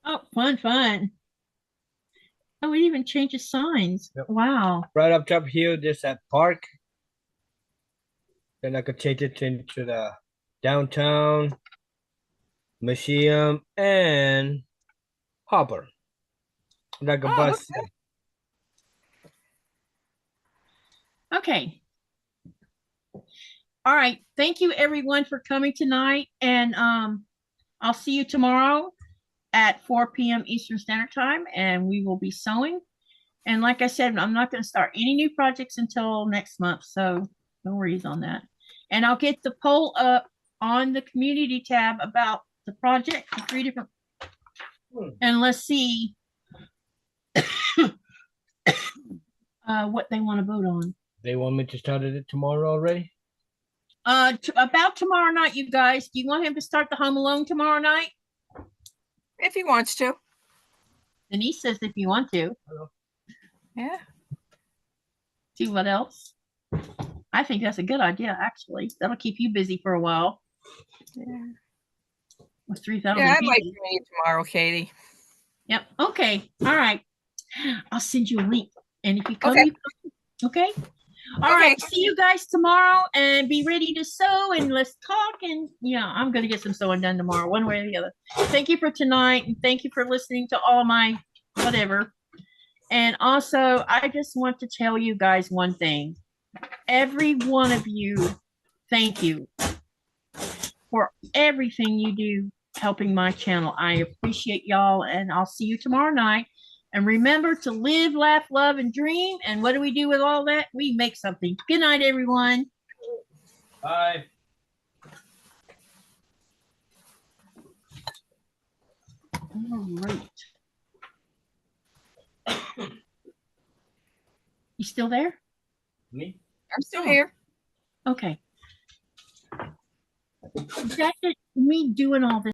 Oh, fun. Oh, we even changed the signs. Yep. Wow. Right up top here, there's that park. Then I could change it into the downtown, museum, and harbor. Like a bus. Okay. All right. Thank you, everyone, for coming tonight. And I'll see you tomorrow. at 4 p.m. Eastern Standard Time, and we will be sewing. And like I said, I'm not going to start any new projects until next month, so no worries on that. And I'll get the poll up on the community tab about the project, the 3 different, and let's see what they want to vote on. They want me to start it tomorrow already? About tomorrow night, you guys. Do you want him to start the Home Alone tomorrow night? If he wants to. Denise says if you want to. Yeah. See what else? I think that's a good idea, actually. That'll keep you busy for a while. Yeah. With 3,000 Yeah, I people. might join you tomorrow, Katie. Yep. Okay. All right. I'll send you a link. And if you come, Okay. you come. Okay. All right. See you guys tomorrow, and be ready to sew, and let's talk. And yeah, I'm going to get some sewing done tomorrow, one way or the other. Thank you for tonight, and thank you for listening to all my whatever. And also, I just want to tell you guys one thing. Every one of you, thank you for everything you do helping my channel. I appreciate y'all, and I'll see you tomorrow night. And remember to live, laugh, love, and dream. And what do we do with all that? We make something. Good night, everyone. Bye. All right. You still there? Me? I'm still here. Okay. That's it, me doing all this.